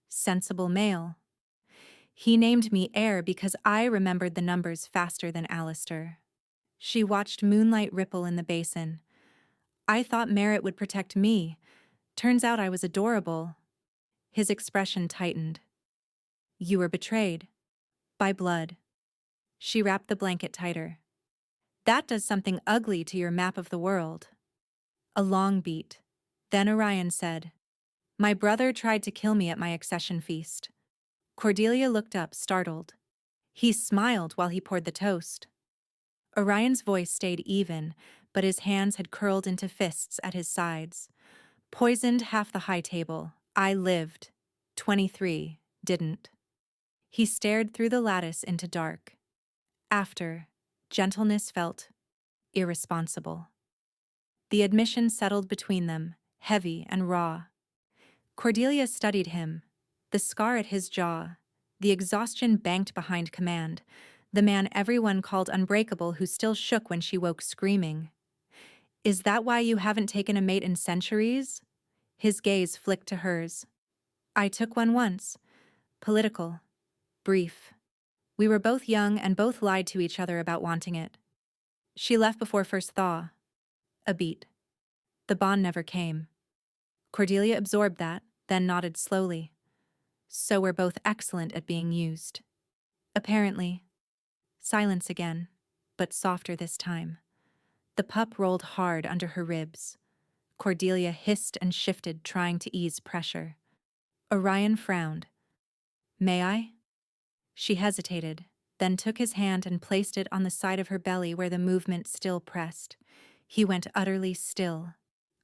"Sensible male." "He named me heir because I remembered the numbers faster than Alistair." She watched moonlight ripple in the basin. "I thought merit would protect me. Turns out I was adorable." His expression tightened. "You were betrayed. By blood." She wrapped the blanket tighter. "That does something ugly to your map of the world." A long beat. Then Orion said, "My brother tried to kill me at my accession feast." Cordelia looked up, startled. He smiled while he poured the toast. Orion's voice stayed even, but his hands had curled into fists at his sides. "Poisoned half the high table. I lived. 23 didn't." He stared through the lattice into dark. After, gentleness felt irresponsible. The admission settled between them, heavy and raw. Cordelia studied him, the scar at his jaw, the exhaustion banked behind command, the man everyone called unbreakable who still shook when she woke screaming. "Is that why you haven't taken a mate in centuries?" His gaze flicked to hers. "I took one once. Political. Brief. We were both young and both lied to each other about wanting it." She left before first thaw. A beat. The bond never came. Cordelia absorbed that, then nodded slowly. "So we're both excellent at being used." "Apparently." Silence again, but softer this time. The pup rolled hard under her ribs. Cordelia hissed and shifted, trying to ease pressure. Orion frowned. "May I?" She hesitated, then took his hand and placed it on the side of her belly where the movement still pressed. He went utterly still.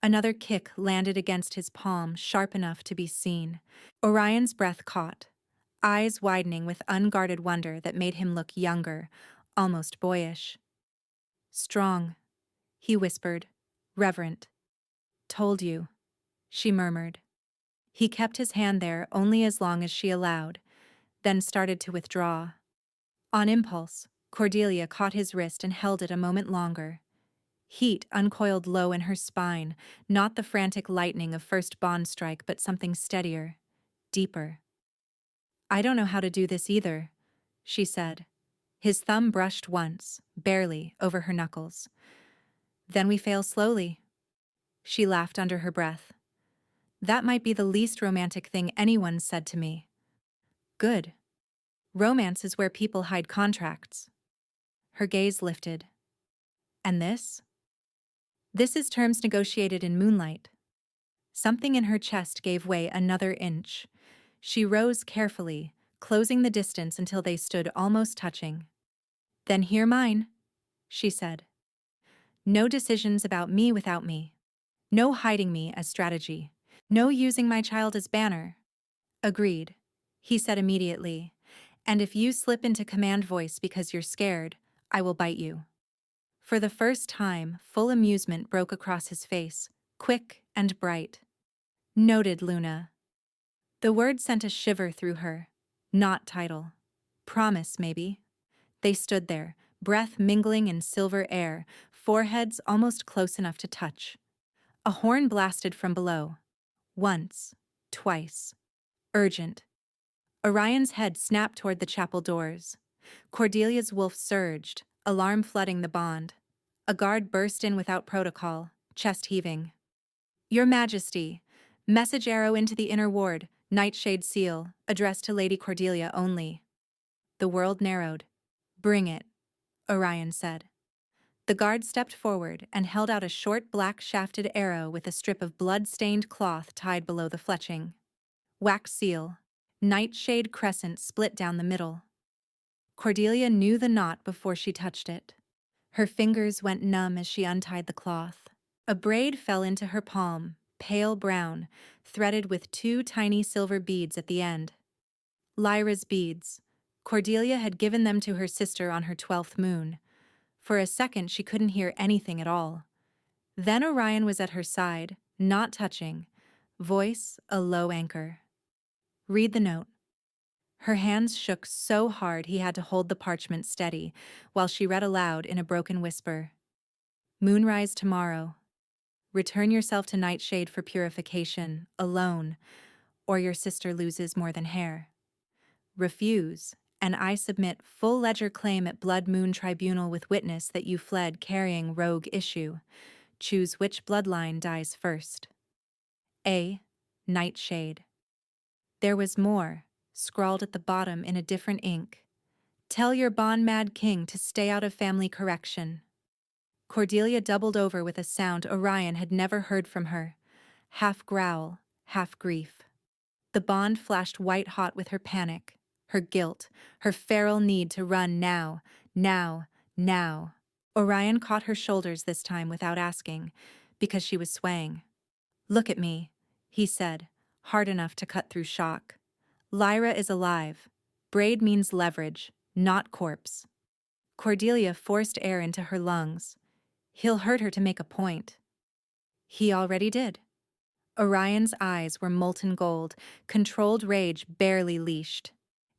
Another kick landed against his palm, sharp enough to be seen. Orion's breath caught, eyes widening with unguarded wonder that made him look younger, almost boyish. "Strong," he whispered, reverent. "Told you," she murmured. He kept his hand there only as long as she allowed, then started to withdraw. On impulse, Cordelia caught his wrist and held it a moment longer. Heat uncoiled low in her spine, not the frantic lightning of first bond strike, but something steadier, deeper. "I don't know how to do this either," she said. His thumb brushed once, barely, over her knuckles. Then we fail slowly. She laughed under her breath. That might be the least romantic thing anyone said to me. Good. Romance is where people hide contracts. Her gaze lifted. And this? This is terms negotiated in moonlight. Something in her chest gave way another inch. She rose carefully, closing the distance until they stood almost touching. Then hear mine, she said. No decisions about me without me. No hiding me as strategy. No using my child as banner. Agreed, he said immediately. And if you slip into command voice because you're scared, I will bite you. For the first time, full amusement broke across his face, quick and bright. Noted, Luna. The word sent a shiver through her. Not title. Promise, maybe. They stood there, breath mingling in silver air, foreheads almost close enough to touch. A horn blasted from below. Once. Twice. Urgent. Orion's head snapped toward the chapel doors. Cordelia's wolf surged, alarm flooding the bond. A guard burst in without protocol, chest heaving. Your Majesty, message arrow into the inner ward, nightshade seal, addressed to Lady Cordelia only. The world narrowed. Bring it, Orion said. The guard stepped forward and held out a short black-shafted arrow with a strip of blood-stained cloth tied below the fletching. Wax seal. Nightshade crescent split down the middle. Cordelia knew the knot before she touched it. Her fingers went numb as she untied the cloth. A braid fell into her palm, pale brown, threaded with 2 tiny silver beads at the end. Lyra's beads. Cordelia had given them to her sister on her 12th moon. For a second she couldn't hear anything at all. Then Orion was at her side, not touching, voice a low anchor. Read the note. Her hands shook so hard he had to hold the parchment steady, while she read aloud in a broken whisper. Moonrise tomorrow. Return yourself to Nightshade for purification, alone, or your sister loses more than hair. Refuse, and I submit full ledger claim at Blood Moon Tribunal with witness that you fled carrying rogue issue. Choose which bloodline dies first. A. Nightshade. There was more, scrawled at the bottom in a different ink. Tell your bond-mad king to stay out of family correction. Cordelia doubled over with a sound Orion had never heard from her. Half growl, half grief. The bond flashed white-hot with her panic, her guilt, her feral need to run now, now, now. Orion caught her shoulders this time without asking, because she was swaying. Look at me, he said, hard enough to cut through shock. Lyra is alive. Braid means leverage, not corpse. Cordelia forced air into her lungs. He'll hurt her to make a point. He already did. Orion's eyes were molten gold, controlled rage barely leashed.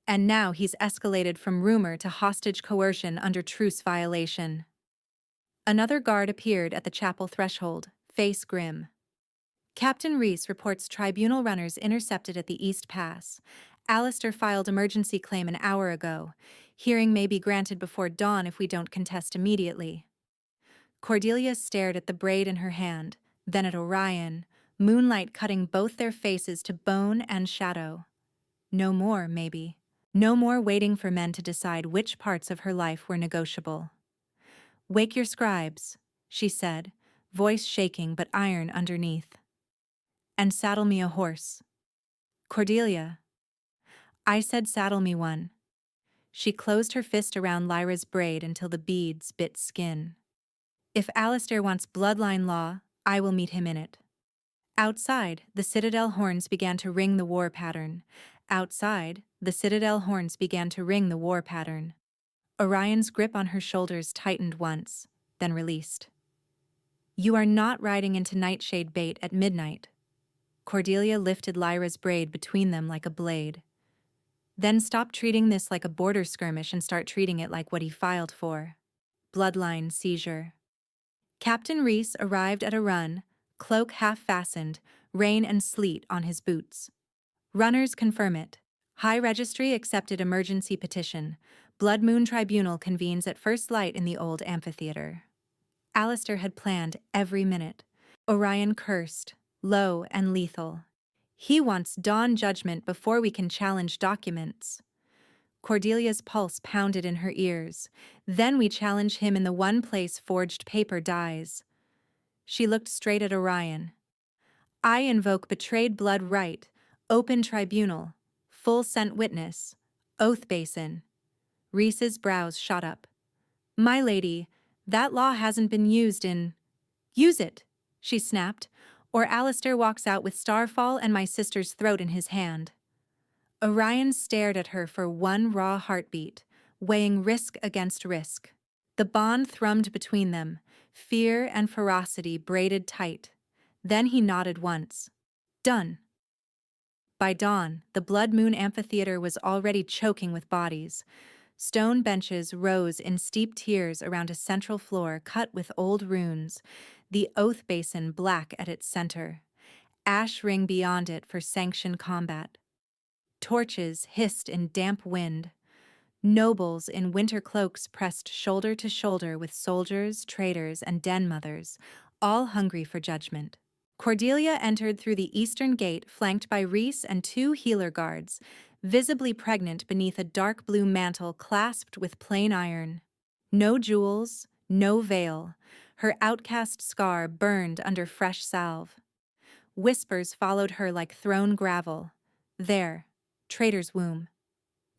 And now he's escalated from rumor to hostage coercion under truce violation. Another guard appeared at the chapel threshold, face grim. Captain Reese reports tribunal runners intercepted at the East Pass. Alistair filed emergency claim an hour ago. Hearing may be granted before dawn if we don't contest immediately. Cordelia stared at the braid in her hand, then at Orion, moonlight cutting both their faces to bone and shadow. No more, maybe. No more waiting for men to decide which parts of her life were negotiable. Wake your scribes, she said, voice shaking but iron underneath. And saddle me a horse. Cordelia. I said saddle me one. She closed her fist around Lyra's braid until the beads bit skin. If Alistair wants bloodline law, I will meet him in it. Outside, the Citadel horns began to ring the war pattern. Outside, the Citadel horns began to ring the war pattern. Orion's grip on her shoulders tightened once, then released. You are not riding into Nightshade bait at midnight. Cordelia lifted Lyra's braid between them like a blade. Then stop treating this like a border skirmish and start treating it like what he filed for. Bloodline seizure. Captain Reese arrived at a run, cloak half-fastened, rain and sleet on his boots. Runners confirm it. High Registry accepted emergency petition. Blood Moon Tribunal convenes at first light in the old amphitheater. Alistair had planned every minute. Orion cursed, low and lethal. He wants dawn judgment before we can challenge documents. Cordelia's pulse pounded in her ears. Then we challenge him in the one place forged paper dies. She looked straight at Orion. I invoke betrayed blood right, open tribunal, full sent witness, oath basin. Reese's brows shot up. My lady, that law hasn't been used in— Use it, she snapped, or Alistair walks out with Starfall and my sister's throat in his hand. Orion stared at her for one raw heartbeat, weighing risk against risk. The bond thrummed between them, fear and ferocity braided tight. Then he nodded once. Done. By dawn, the Blood Moon Amphitheater was already choking with bodies. Stone benches rose in steep tiers around a central floor cut with old runes, the oath basin black at its center. Ash ring beyond it for sanctioned combat. Torches hissed in damp wind. Nobles in winter cloaks pressed shoulder to shoulder with soldiers, traders, and den mothers, all hungry for judgment. Cordelia entered through the eastern gate flanked by Reese and two healer guards, visibly pregnant beneath a dark blue mantle clasped with plain iron. No jewels, no veil. Her outcast scar burned under fresh salve. Whispers followed her like thrown gravel. There, traitor's womb.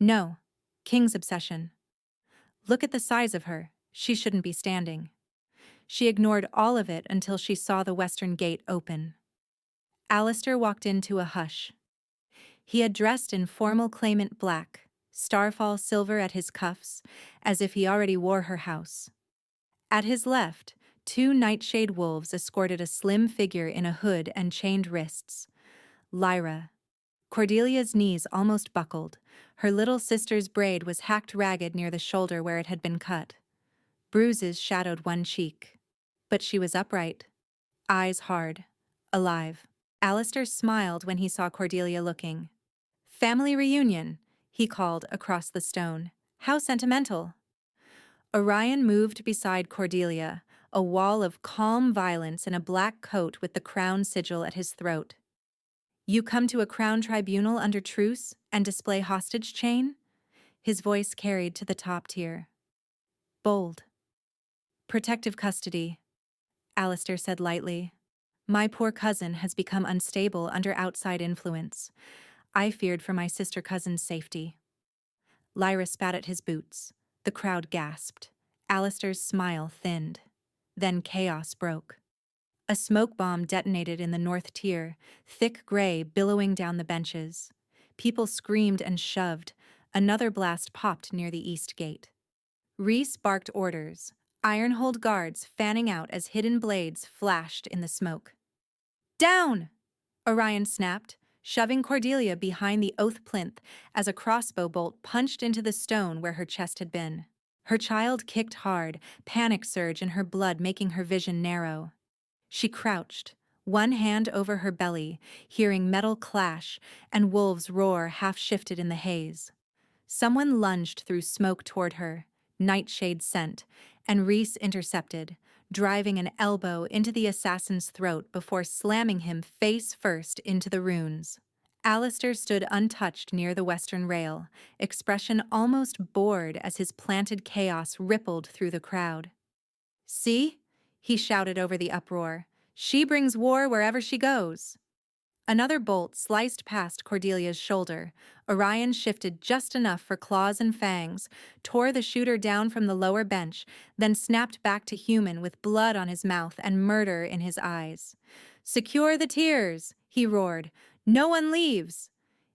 No, king's obsession. Look at the size of her. She shouldn't be standing. She ignored all of it until she saw the western gate open. Alistair walked into a hush. He had dressed in formal claimant black, starfall silver at his cuffs, as if he already wore her house. At his left, two nightshade wolves escorted a slim figure in a hood and chained wrists. Lyra. Cordelia's knees almost buckled. Her little sister's braid was hacked ragged near the shoulder where it had been cut. Bruises shadowed one cheek. But she was upright, eyes hard, alive. Alistair smiled when he saw Cordelia looking. Family reunion, he called across the stone. How sentimental. Orion moved beside Cordelia, a wall of calm violence in a black coat with the crown sigil at his throat. You come to a crown tribunal under truce and display hostage chain? His voice carried to the top tier. Bold. Protective custody, Alistair said lightly. My poor cousin has become unstable under outside influence. I feared for my sister cousin's safety. Lyra spat at his boots. The crowd gasped. Alistair's smile thinned. Then chaos broke. A smoke bomb detonated in the north tier, thick gray billowing down the benches. People screamed and shoved. Another blast popped near the east gate. Reese barked orders, iron-hold guards fanning out as hidden blades flashed in the smoke. Down! Orion snapped, shoving Cordelia behind the oath plinth as a crossbow bolt punched into the stone where her chest had been. Her child kicked hard, panic surge in her blood making her vision narrow. She crouched, one hand over her belly, hearing metal clash and wolves roar half-shifted in the haze. Someone lunged through smoke toward her, nightshade scent, and Reese intercepted, driving an elbow into the assassin's throat before slamming him face first into the runes. Alistair stood untouched near the western rail, expression almost bored as his planted chaos rippled through the crowd. See? He shouted over the uproar. She brings war wherever she goes. Another bolt sliced past Cordelia's shoulder. Orion shifted just enough for claws and fangs, tore the shooter down from the lower bench, then snapped back to human with blood on his mouth and murder in his eyes. Secure the tiers, he roared. No one leaves.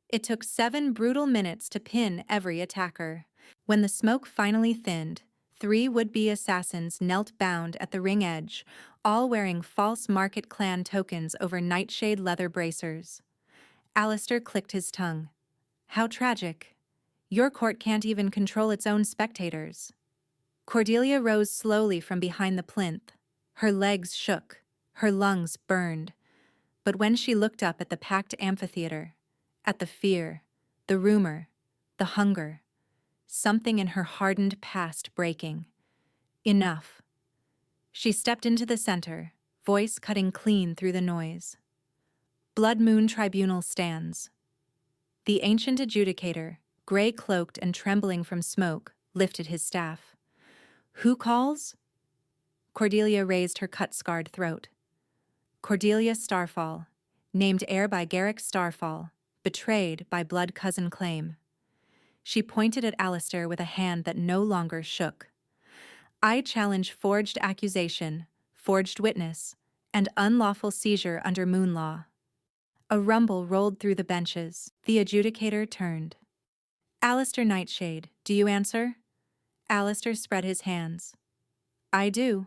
It took 7 brutal minutes to pin every attacker. When the smoke finally thinned, 3 would-be assassins knelt bound at the ring edge, all wearing false Market Clan tokens over nightshade leather bracers. Alistair clicked his tongue. How tragic. Your court can't even control its own spectators. Cordelia rose slowly from behind the plinth. Her legs shook, her lungs burned. But when she looked up at the packed amphitheater, at the fear, the rumor, the hunger, something in her hardened past breaking. Enough. She stepped into the center, voice cutting clean through the noise. Blood Moon Tribunal stands. The ancient adjudicator, gray-cloaked and trembling from smoke, lifted his staff. Who calls? Cordelia raised her cut-scarred throat. Cordelia Starfall, named heir by Garrick Starfall, betrayed by blood cousin claim. She pointed at Alistair with a hand that no longer shook. I challenge forged accusation, forged witness, and unlawful seizure under moon law. A rumble rolled through the benches. The adjudicator turned. Alistair Nightshade, do you answer? Alistair spread his hands. I do,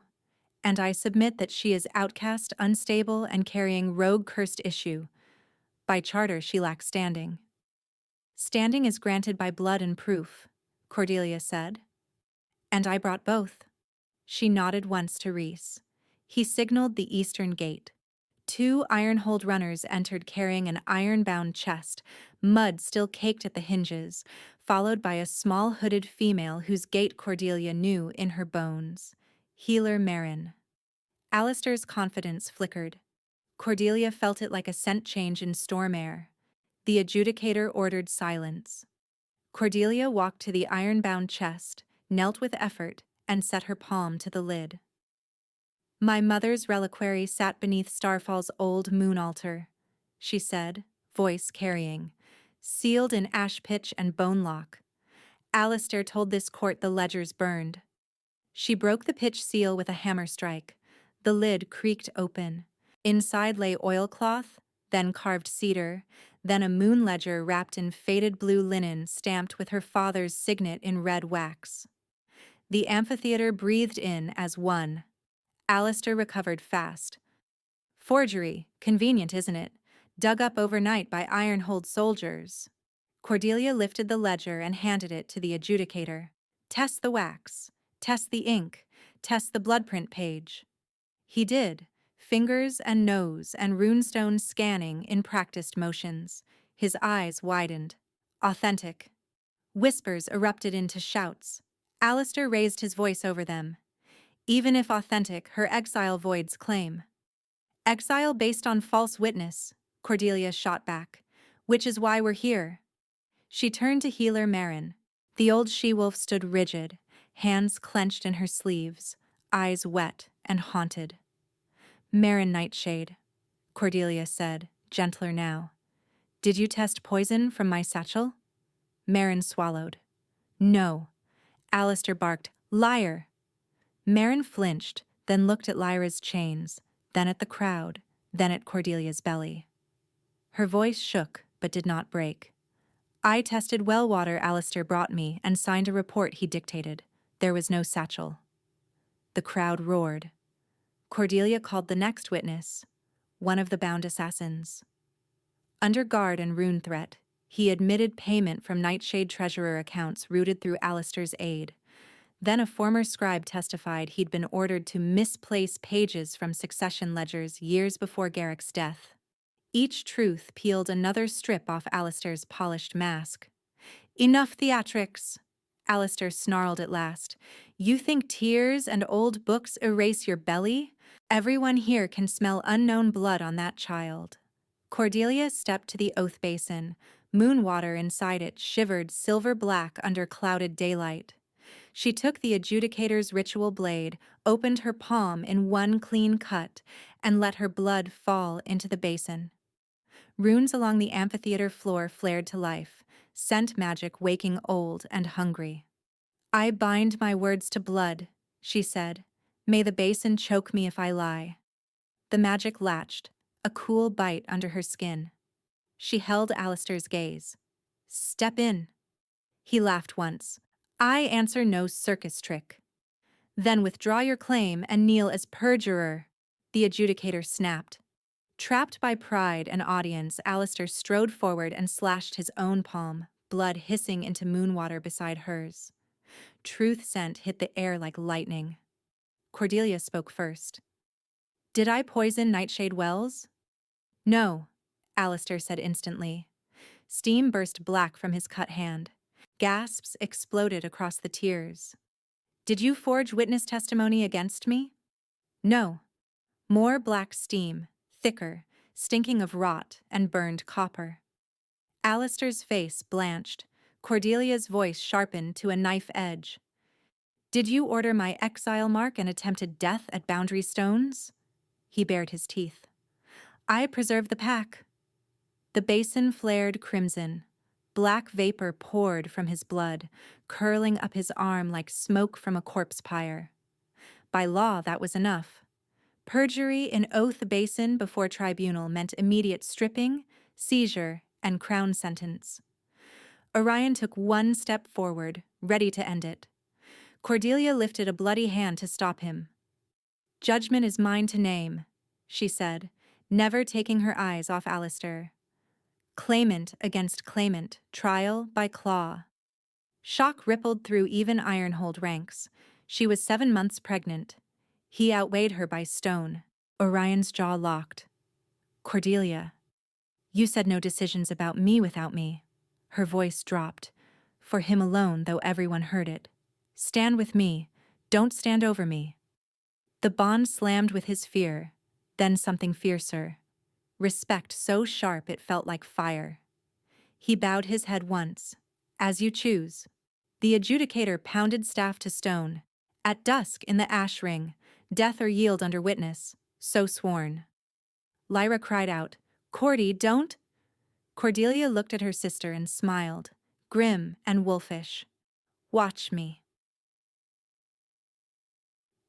and I submit that she is outcast, unstable, and carrying rogue cursed issue. By charter, she lacks standing. Standing is granted by blood and proof, Cordelia said. And I brought both. She nodded once to Rhys. He signaled the eastern gate. 2 iron-holed runners entered carrying an iron-bound chest, mud still caked at the hinges, followed by a small hooded female whose gait Cordelia knew in her bones. Healer Marin. Alistair's confidence flickered. Cordelia felt it like a scent change in storm air. The adjudicator ordered silence. Cordelia walked to the iron-bound chest, knelt with effort, and set her palm to the lid. My mother's reliquary sat beneath Starfall's old moon altar, she said, voice carrying, sealed in ash pitch and bone lock. Alistair told this court the ledgers burned. She broke the pitch seal with a hammer strike. The lid creaked open. Inside lay oilcloth, then carved cedar, then a moon ledger wrapped in faded blue linen stamped with her father's signet in red wax. The amphitheater breathed in as one. Alistair recovered fast. Forgery, convenient, isn't it? Dug up overnight by iron-holed soldiers. Cordelia lifted the ledger and handed it to the adjudicator. Test the wax. Test the ink. Test the bloodprint page. He did, fingers and nose and runestone scanning in practiced motions. His eyes widened. Authentic. Whispers erupted into shouts. Alistair raised his voice over them. Even if authentic, her exile voids claim. Exile based on false witness, Cordelia shot back, which is why we're here. She turned to Healer Marin. The old she-wolf stood rigid, hands clenched in her sleeves, eyes wet and haunted. Marin Nightshade, Cordelia said, gentler now. Did you test poison from my satchel? Marin swallowed. No. Alistair barked, liar! Marin flinched, then looked at Lyra's chains, then at the crowd, then at Cordelia's belly. Her voice shook, but did not break. I tested well water Alistair brought me and signed a report he dictated. There was no satchel. The crowd roared. Cordelia called the next witness, one of the bound assassins. Under guard and rune threat, he admitted payment from Nightshade treasurer accounts routed through Alistair's aid. Then a former scribe testified he'd been ordered to misplace pages from succession ledgers years before Garrick's death. Each truth peeled another strip off Alistair's polished mask. Enough theatrics, Alistair snarled at last. You think tears and old books erase your belly? Everyone here can smell unknown blood on that child. Cordelia stepped to the oath basin. Moon water inside it shivered silver black under clouded daylight. She took the adjudicator's ritual blade, opened her palm in one clean cut, and let her blood fall into the basin. Runes along the amphitheater floor flared to life, scent magic waking old and hungry. I bind my words to blood, she said. May the basin choke me if I lie. The magic latched, a cool bite under her skin. She held Alistair's gaze. Step in. He laughed once. I answer no circus trick. Then withdraw your claim and kneel as perjurer, the adjudicator snapped. Trapped by pride and audience, Alistair strode forward and slashed his own palm, blood hissing into moonwater beside hers. Truth scent hit the air like lightning. Cordelia spoke first. Did I poison Nightshade Wells? No, Alistair said instantly. Steam burst black from his cut hand. Gasps exploded across the tiers. Did you forge witness testimony against me? No. More black steam, thicker, stinking of rot and burned copper. Alistair's face blanched. Cordelia's voice sharpened to a knife edge. Did you order my exile mark and attempted death at Boundary Stones? He bared his teeth. I preserve the pack. The basin flared crimson. Black vapor poured from his blood, curling up his arm like smoke from a corpse pyre. By law, that was enough. Perjury in Oath Basin before tribunal meant immediate stripping, seizure, and crown sentence. Orion took one step forward, ready to end it. Cordelia lifted a bloody hand to stop him. Judgment is mine to name, she said, never taking her eyes off Alistair. Claimant against claimant, trial by claw. Shock rippled through even Ironhold ranks. She was 7 months pregnant. He outweighed her by stone. Orion's jaw locked. Cordelia, you said no decisions about me without me. Her voice dropped. For him alone, though everyone heard it. Stand with me. Don't stand over me. The bond slammed with his fear, then something fiercer. Respect so sharp it felt like fire. He bowed his head once. As you choose. The adjudicator pounded staff to stone. At dusk in the ash ring, death or yield under witness, so sworn. Lyra cried out, Cordy, don't! Cordelia looked at her sister and smiled, grim and wolfish. Watch me.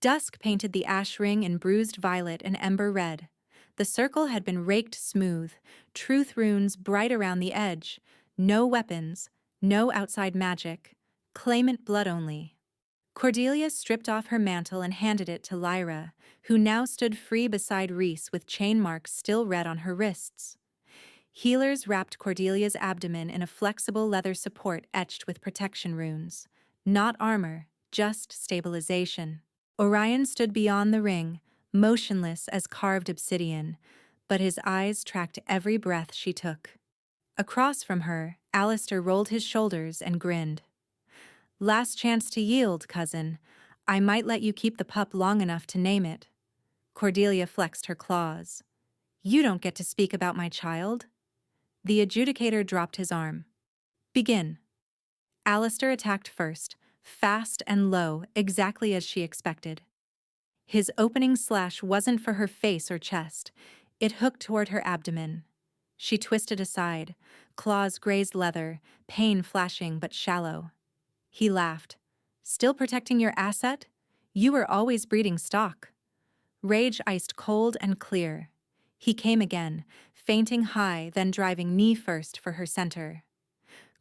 Dusk painted the ash ring in bruised violet and ember red. The circle had been raked smooth, truth runes bright around the edge. No weapons, no outside magic, claimant blood only. Cordelia stripped off her mantle and handed it to Lyra, who now stood free beside Reese with chain marks still red on her wrists. Healers wrapped Cordelia's abdomen in a flexible leather support etched with protection runes. Not armor, just stabilization. Orion stood beyond the ring, motionless as carved obsidian, but his eyes tracked every breath she took. Across from her, Alistair rolled his shoulders and grinned. Last chance to yield, cousin. I might let you keep the pup long enough to name it. Cordelia flexed her claws. You don't get to speak about my child. The adjudicator dropped his arm. Begin. Alistair attacked first, fast and low, exactly as she expected. His opening slash wasn't for her face or chest. It hooked toward her abdomen. She twisted aside, claws grazed leather, pain flashing but shallow. He laughed. Still protecting your asset? You were always breeding stock. Rage iced cold and clear. He came again, feinting high, then driving knee first for her center.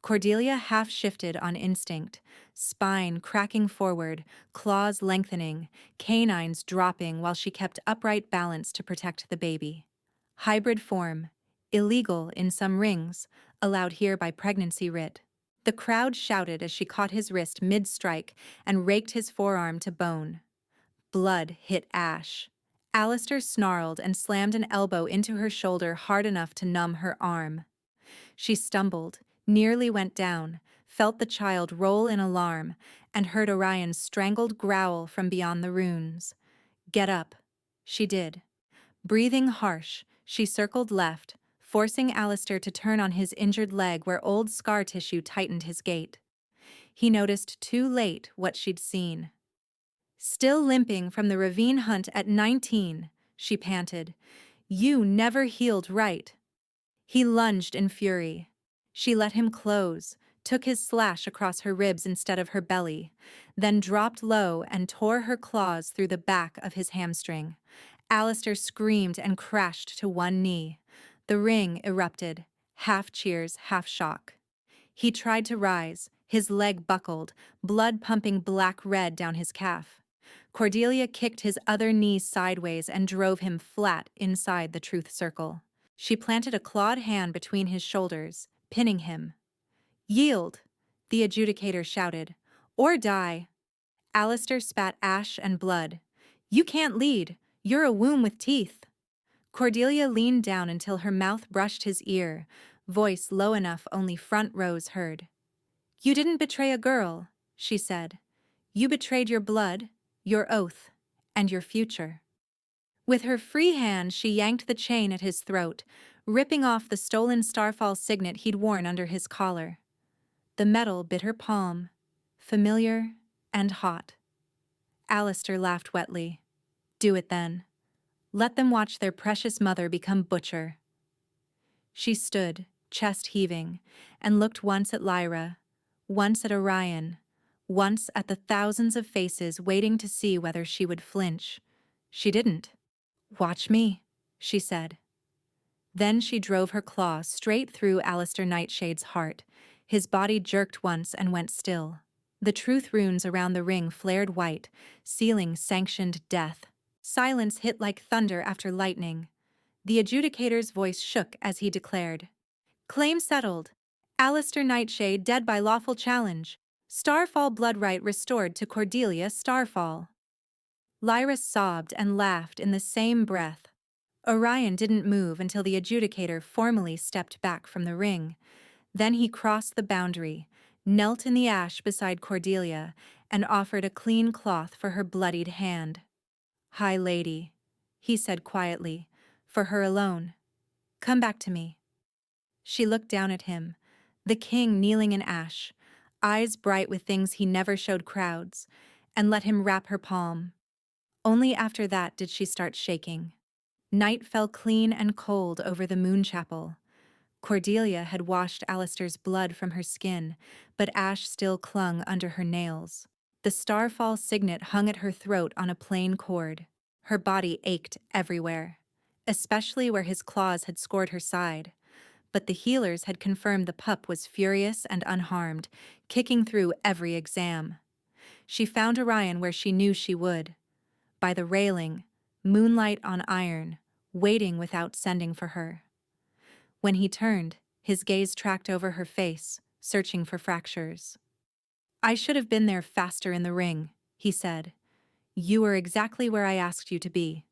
Cordelia half-shifted on instinct, spine cracking forward, claws lengthening, canines dropping while she kept upright balance to protect the baby. Hybrid form, illegal in some rings, allowed here by pregnancy writ. The crowd shouted as she caught his wrist mid-strike and raked his forearm to bone. Blood hit ash. Alistair snarled and slammed an elbow into her shoulder hard enough to numb her arm. She stumbled, nearly went down, felt the child roll in alarm, and heard Orion's strangled growl from beyond the runes. Get up. She did. Breathing harsh, she circled left, forcing Alistair to turn on his injured leg where old scar tissue tightened his gait. He noticed too late what she'd seen. Still limping from the ravine hunt at 19, she panted. You never healed right. He lunged in fury. She let him close, took his slash across her ribs instead of her belly, then dropped low and tore her claws through the back of his hamstring. Alistair screamed and crashed to one knee. The ring erupted, half cheers, half shock. He tried to rise, his leg buckled, blood pumping black-red down his calf. Cordelia kicked his other knee sideways and drove him flat inside the truth circle. She planted a clawed hand between his shoulders, pinning him. Yield, the adjudicator shouted, or die. Alistair spat ash and blood. You can't lead. You're a womb with teeth. Cordelia leaned down until her mouth brushed his ear, voice low enough only front rows heard. You didn't betray a girl, she said. You betrayed your blood, your oath, and your future. With her free hand, she yanked the chain at his throat, ripping off the stolen Starfall signet he'd worn under his collar. The metal bit her palm, familiar and hot. Alistair laughed wetly. Do it then. Let them watch their precious mother become butcher. She stood, chest heaving, and looked once at Lyra, once at Orion, once at the thousands of faces waiting to see whether she would flinch. She didn't. Watch me, she said. Then she drove her claw straight through Alistair Nightshade's heart. His body jerked once and went still. The truth runes around the ring flared white, sealing sanctioned death. Silence hit like thunder after lightning. The adjudicator's voice shook as he declared, Claim settled. Alistair Nightshade dead by lawful challenge. Starfall blood right restored to Cordelia Starfall. Lyra sobbed and laughed in the same breath. Orion didn't move until the adjudicator formally stepped back from the ring. Then he crossed the boundary, knelt in the ash beside Cordelia, and offered a clean cloth for her bloodied hand. High lady, he said quietly, for her alone. Come back to me. She looked down at him, the king kneeling in ash, eyes bright with things he never showed crowds, and let him wrap her palm. Only after that did she start shaking. Night fell clean and cold over the moon chapel. Cordelia had washed Alistair's blood from her skin, but ash still clung under her nails. The Starfall signet hung at her throat on a plain cord. Her body ached everywhere, especially where his claws had scored her side. But the healers had confirmed the pup was furious and unharmed, kicking through every exam. She found Orion where she knew she would. By the railing, moonlight on iron, waiting without sending for her. When he turned, his gaze tracked over her face, searching for fractures. I should have been there faster in the ring, he said. You were exactly where I asked you to be.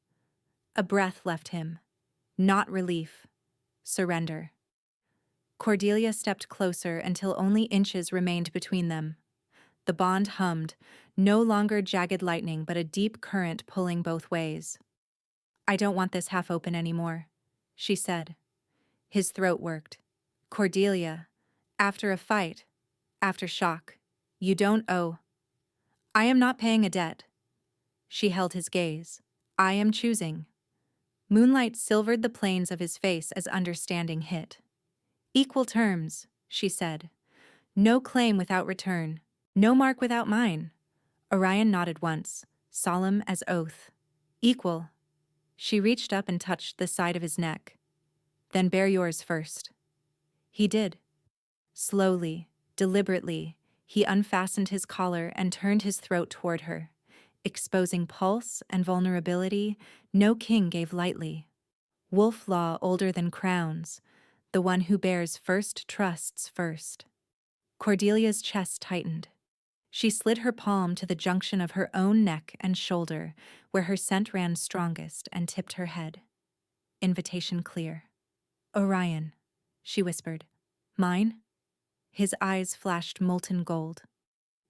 A breath left him. Not relief. Surrender. Cordelia stepped closer until only inches remained between them. The bond hummed, no longer jagged lightning but a deep current pulling both ways. I don't want this half open anymore, she said. His throat worked. Cordelia, after a fight, after shock, you don't owe. I am not paying a debt. She held his gaze. I am choosing. Moonlight silvered the planes of his face as understanding hit. Equal terms, she said. No claim without return. No mark without mine. Orion nodded once, solemn as oath. Equal. She reached up and touched the side of his neck. Then bear yours first. He did. Slowly, deliberately, he unfastened his collar and turned his throat toward her. Exposing pulse and vulnerability, no king gave lightly. Wolf law older than crowns, the one who bears first trusts first. Cordelia's chest tightened. She slid her palm to the junction of her own neck and shoulder, where her scent ran strongest, and tipped her head. Invitation clear. Orion, she whispered. Mine? His eyes flashed molten gold.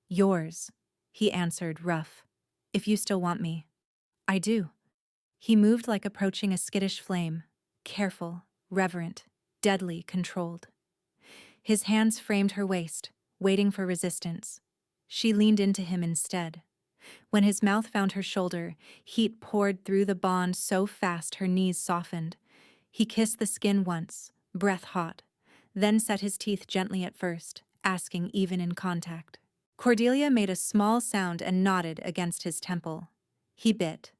Yours, he answered, rough. If you still want me. I do. He moved like approaching a skittish flame, careful, reverent, deadly controlled. His hands framed her waist, waiting for resistance. She leaned into him instead. When his mouth found her shoulder, heat poured through the bond so fast her knees softened. He kissed the skin once, breath hot, then set his teeth gently at first, asking even in contact. Cordelia made a small sound and nodded against his temple. He bit.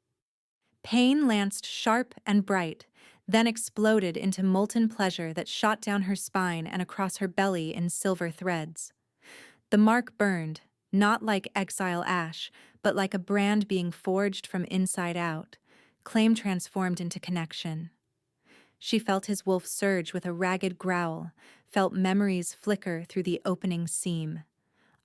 Pain lanced sharp and bright, then exploded into molten pleasure that shot down her spine and across her belly in silver threads. The mark burned, not like exile ash, but like a brand being forged from inside out, claim transformed into connection. She felt his wolf surge with a ragged growl, felt memories flicker through the opening seam.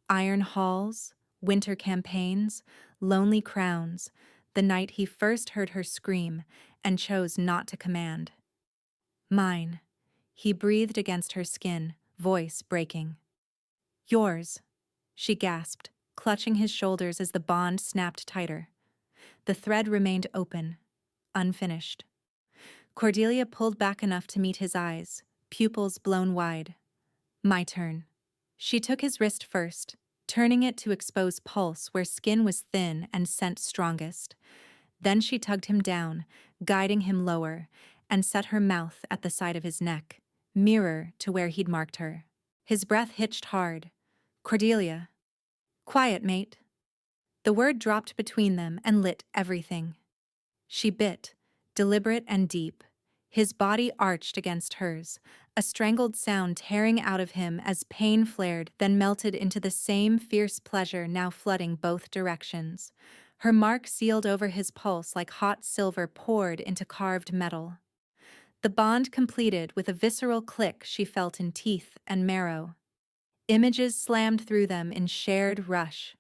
Iron halls, winter campaigns, lonely crowns, the night he first heard her scream and chose not to command. Mine, he breathed against her skin, voice breaking. Yours, she gasped, clutching his shoulders as the bond snapped tighter. The thread remained open, unfinished. Cordelia pulled back enough to meet his eyes, pupils blown wide. My turn. She took his wrist first, turning it to expose pulse where skin was thin and scent strongest. Then she tugged him down, guiding him lower, and set her mouth at the side of his neck, mirror to where he'd marked her. His breath hitched hard. Cordelia. Quiet, mate. The word dropped between them and lit everything. She bit, deliberate and deep. His body arched against hers, a strangled sound tearing out of him as pain flared, then melted into the same fierce pleasure now flooding both directions. Her mark sealed over his pulse like hot silver poured into carved metal. The bond completed with a visceral click she felt in teeth and marrow. Images slammed through them in shared rush.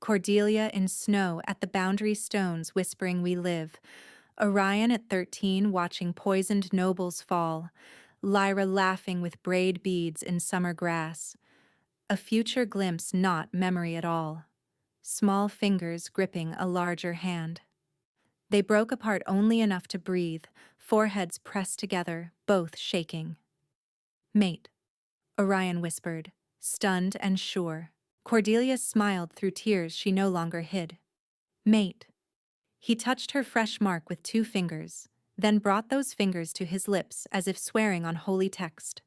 Cordelia in snow at the boundary stones whispering we live. Orion at 13 watching poisoned nobles fall. Lyra laughing with braid beads in summer grass. A future glimpse not memory at all. Small fingers gripping a larger hand. They broke apart only enough to breathe, foreheads pressed together, both shaking. Mate, Orion whispered, stunned and sure. Cordelia smiled through tears she no longer hid. Mate. He touched her fresh mark with 2 fingers, then brought those fingers to his lips as if swearing on holy text.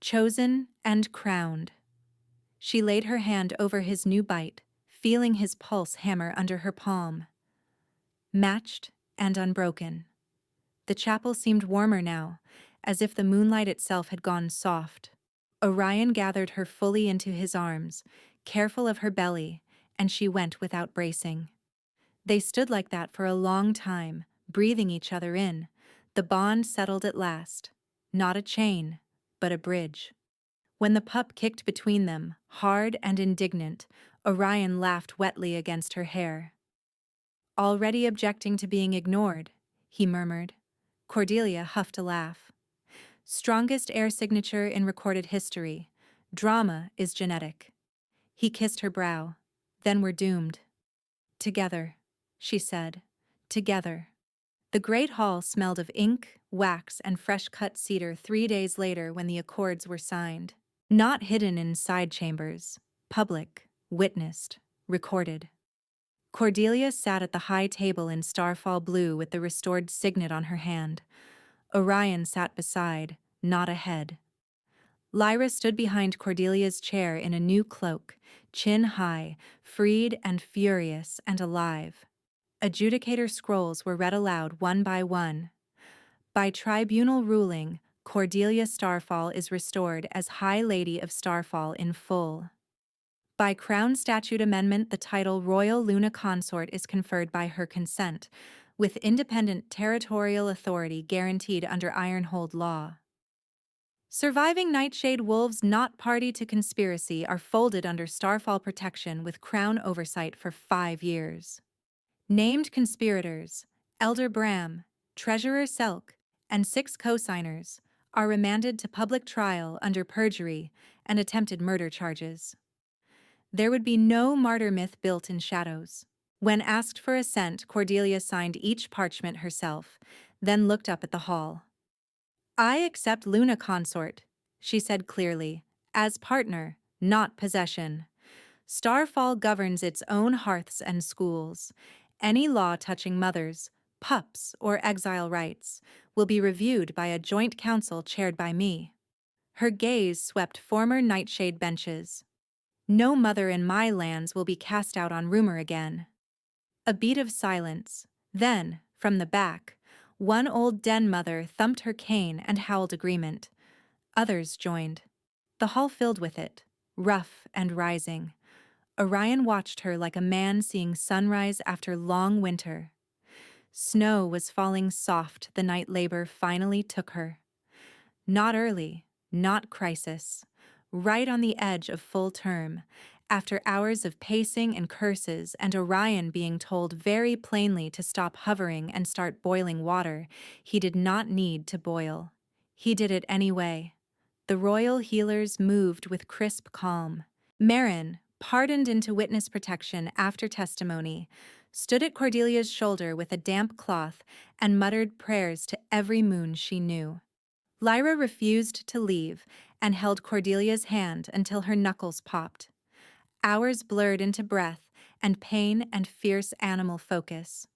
Chosen and crowned. She laid her hand over his new bite, feeling his pulse hammer under her palm. Matched and unbroken. The chapel seemed warmer now, as if the moonlight itself had gone soft. Orion gathered her fully into his arms, careful of her belly, and she went without bracing. They stood like that for a long time, breathing each other in. The bond settled at last. Not a chain, but a bridge. When the pup kicked between them, hard and indignant, Orion laughed wetly against her hair. Already objecting to being ignored, he murmured. Cordelia huffed a laugh. Strongest air signature in recorded history. Drama is genetic. He kissed her brow. Then we're doomed. Together, she said. Together. The great hall smelled of ink, wax, and fresh-cut cedar 3 days later when the accords were signed. Not hidden in side chambers. Public, witnessed, recorded. Cordelia sat at the high table in starfall blue with the restored signet on her hand. Orion sat beside, not ahead. Lyra stood behind Cordelia's chair in a new cloak, chin high, freed and furious and alive. Adjudicator scrolls were read aloud one by one. By tribunal ruling, Cordelia Starfall is restored as High Lady of Starfall in full. By Crown Statute Amendment, the title Royal Luna Consort is conferred by her consent, with independent territorial authority guaranteed under Ironhold law. Surviving Nightshade wolves not party to conspiracy are folded under Starfall protection with Crown oversight for 5 years. Named conspirators, Elder Bram, Treasurer Selk, and 6 co-signers, are remanded to public trial under perjury and attempted murder charges. There would be no martyr myth built in shadows. When asked for assent, Cordelia signed each parchment herself, then looked up at the hall. I accept Luna Consort, she said clearly, as partner, not possession. Starfall governs its own hearths and schools. Any law touching mothers, pups, or exile rights will be reviewed by a joint council chaired by me. Her gaze swept former Nightshade benches. No mother in my lands will be cast out on rumor again. A beat of silence. Then, from the back, one old den mother thumped her cane and howled agreement. Others joined. The hall filled with it, rough and rising. Orion watched her like a man seeing sunrise after long winter. Snow was falling soft the night labor finally took her. Not early, not crisis. Right on the edge of full term, after hours of pacing and curses and Orion being told very plainly to stop hovering and start boiling water, he did not need to boil. He did it anyway. The royal healers moved with crisp calm. Marin, pardoned into witness protection after testimony, stood at Cordelia's shoulder with a damp cloth and muttered prayers to every moon she knew. Lyra refused to leave and held Cordelia's hand until her knuckles popped. Hours blurred into breath and pain and fierce animal focus.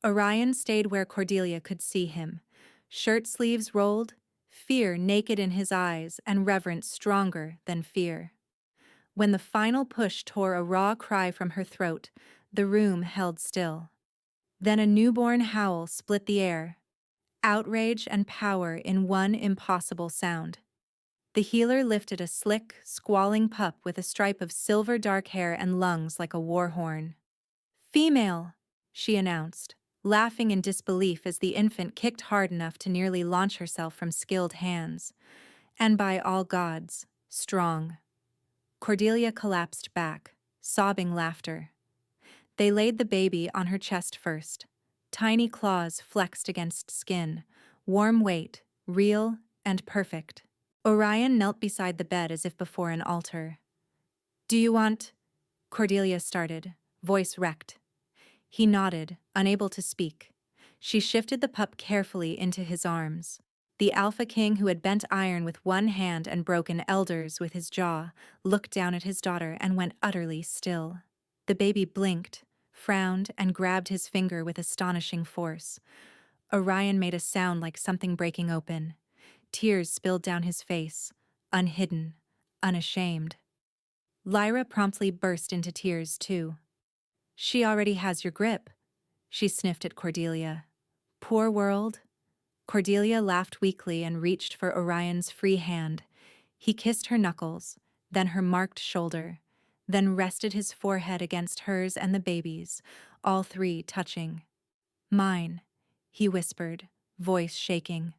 Orion stayed where Cordelia could see him, shirt sleeves rolled, fear naked in his eyes and reverence stronger than fear. When the final push tore a raw cry from her throat, the room held still. Then a newborn howl split the air, outrage and power in one impossible sound. The healer lifted a slick, squalling pup with a stripe of silver dark hair and lungs like a war horn. "Female," she announced, laughing in disbelief as the infant kicked hard enough to nearly launch herself from skilled hands. And by all gods, strong. Cordelia collapsed back, sobbing laughter. They laid the baby on her chest first. Tiny claws flexed against skin, warm weight, real and perfect. Orion knelt beside the bed as if before an altar. "Do you want—" Cordelia started, voice wrecked. He nodded, unable to speak. She shifted the pup carefully into his arms. The Alpha King, who had bent iron with one hand and broken elders with his jaw, looked down at his daughter and went utterly still. The baby blinked, frowned, and grabbed his finger with astonishing force. Orion made a sound like something breaking open. Tears spilled down his face, unhidden, unashamed. Lyra promptly burst into tears, too. "She already has your grip," she sniffed at Cordelia. "Poor world." Cordelia laughed weakly and reached for Orion's free hand. He kissed her knuckles, then her marked shoulder, then rested his forehead against hers and the baby's, all three touching. "Mine," he whispered, voice shaking.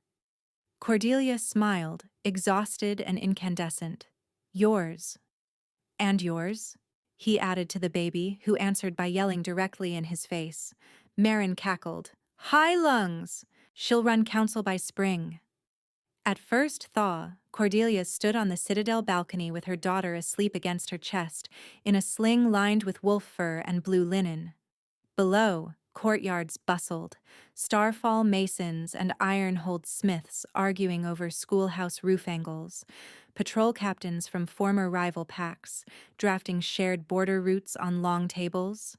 Cordelia smiled, exhausted and incandescent. "Yours." "And yours?" he added to the baby, who answered by yelling directly in his face. Marin cackled. "High lungs! She'll run council by spring." At first thaw, Cordelia stood on the citadel balcony with her daughter asleep against her chest, in a sling lined with wolf fur and blue linen. Below, courtyards bustled, starfall masons and iron-holed smiths arguing over schoolhouse roof angles, patrol captains from former rival packs, drafting shared border routes on long tables,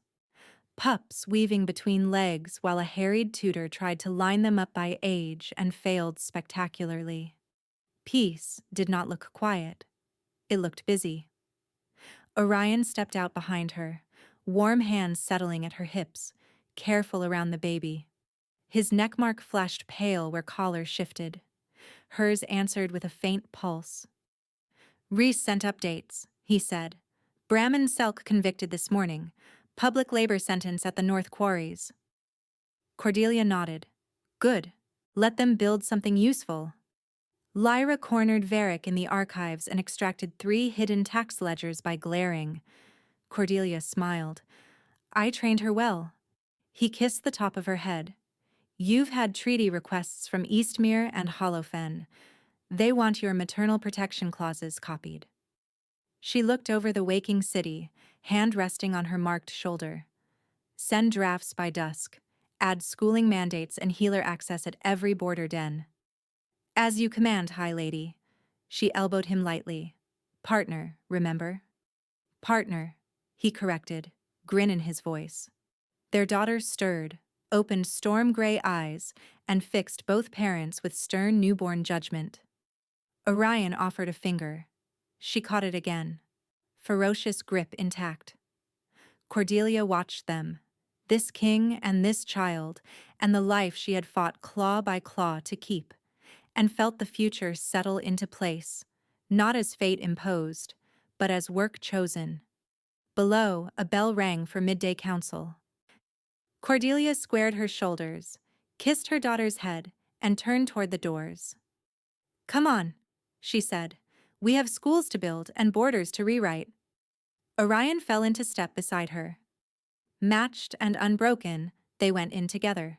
pups weaving between legs while a harried tutor tried to line them up by age and failed spectacularly. Peace did not look quiet. It looked busy. Orion stepped out behind her, warm hands settling at her hips, careful around the baby. His neckmark flashed pale where collar shifted. Hers answered with a faint pulse. "Reese sent updates," he said. "Bram and Selk convicted this morning. Public labor sentence at the North Quarries." Cordelia nodded. "Good. Let them build something useful." Lyra cornered Varric in the archives and extracted 3 hidden tax ledgers by glaring. Cordelia smiled. "I trained her well." He kissed the top of her head. "You've had treaty requests from Eastmere and Hollowfen. They want your maternal protection clauses copied." She looked over the waking city, hand resting on her marked shoulder. "Send drafts by dusk. Add schooling mandates and healer access at every border den." "As you command, High Lady." She elbowed him lightly. "Partner, remember?" "Partner," he corrected, grin in his voice. Their daughter stirred, opened storm-gray eyes, and fixed both parents with stern newborn judgment. Orion offered a finger. She caught it again. Ferocious grip intact. Cordelia watched them, this king and this child, and the life she had fought claw by claw to keep, and felt the future settle into place, not as fate imposed, but as work chosen. Below, a bell rang for midday council. Cordelia squared her shoulders, kissed her daughter's head, and turned toward the doors. "Come on," she said. "We have schools to build and borders to rewrite." Orion fell into step beside her. Matched and unbroken, they went in together.